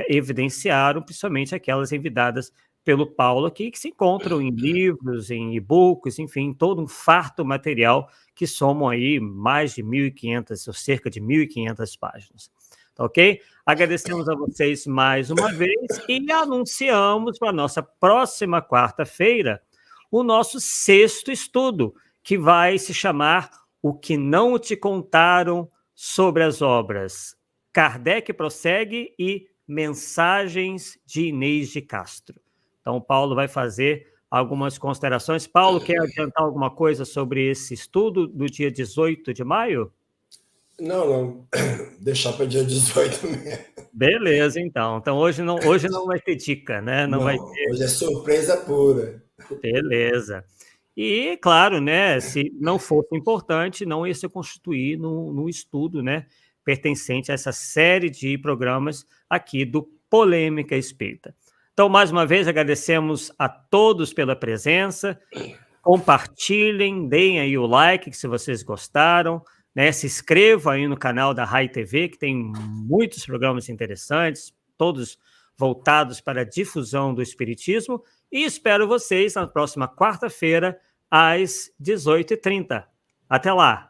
evidenciaram, principalmente aquelas enviadas pelo Paulo aqui, que se encontram em livros, em e-books, enfim, todo um farto material que somam aí mais de 1.500, ou cerca de 1.500 páginas. Tá ok? Agradecemos a vocês mais uma vez e anunciamos para a nossa próxima quarta-feira o nosso 6º estudo, que vai se chamar O que não te contaram sobre as obras. Kardec prossegue e Mensagens de Inês de Castro. Então, o Paulo vai fazer algumas considerações. Paulo, quer adiantar alguma coisa sobre esse estudo do dia 18 de maio? Não. Deixar para dia 18 mesmo. Beleza, então. Então, hoje não vai ter dica, né? Não vai ter. Hoje é surpresa pura. Beleza. E, claro, né, se não fosse importante, não ia se constituir no estudo, né, pertencente a essa série de programas aqui do Polêmica Espírita. Então, mais uma vez, agradecemos a todos pela presença. Compartilhem, deem aí o like se vocês gostaram, né? Se inscrevam aí no canal da Rai TV, que tem muitos programas interessantes, todos voltados para a difusão do Espiritismo. E espero vocês na próxima quarta-feira, às 18h30. Até lá!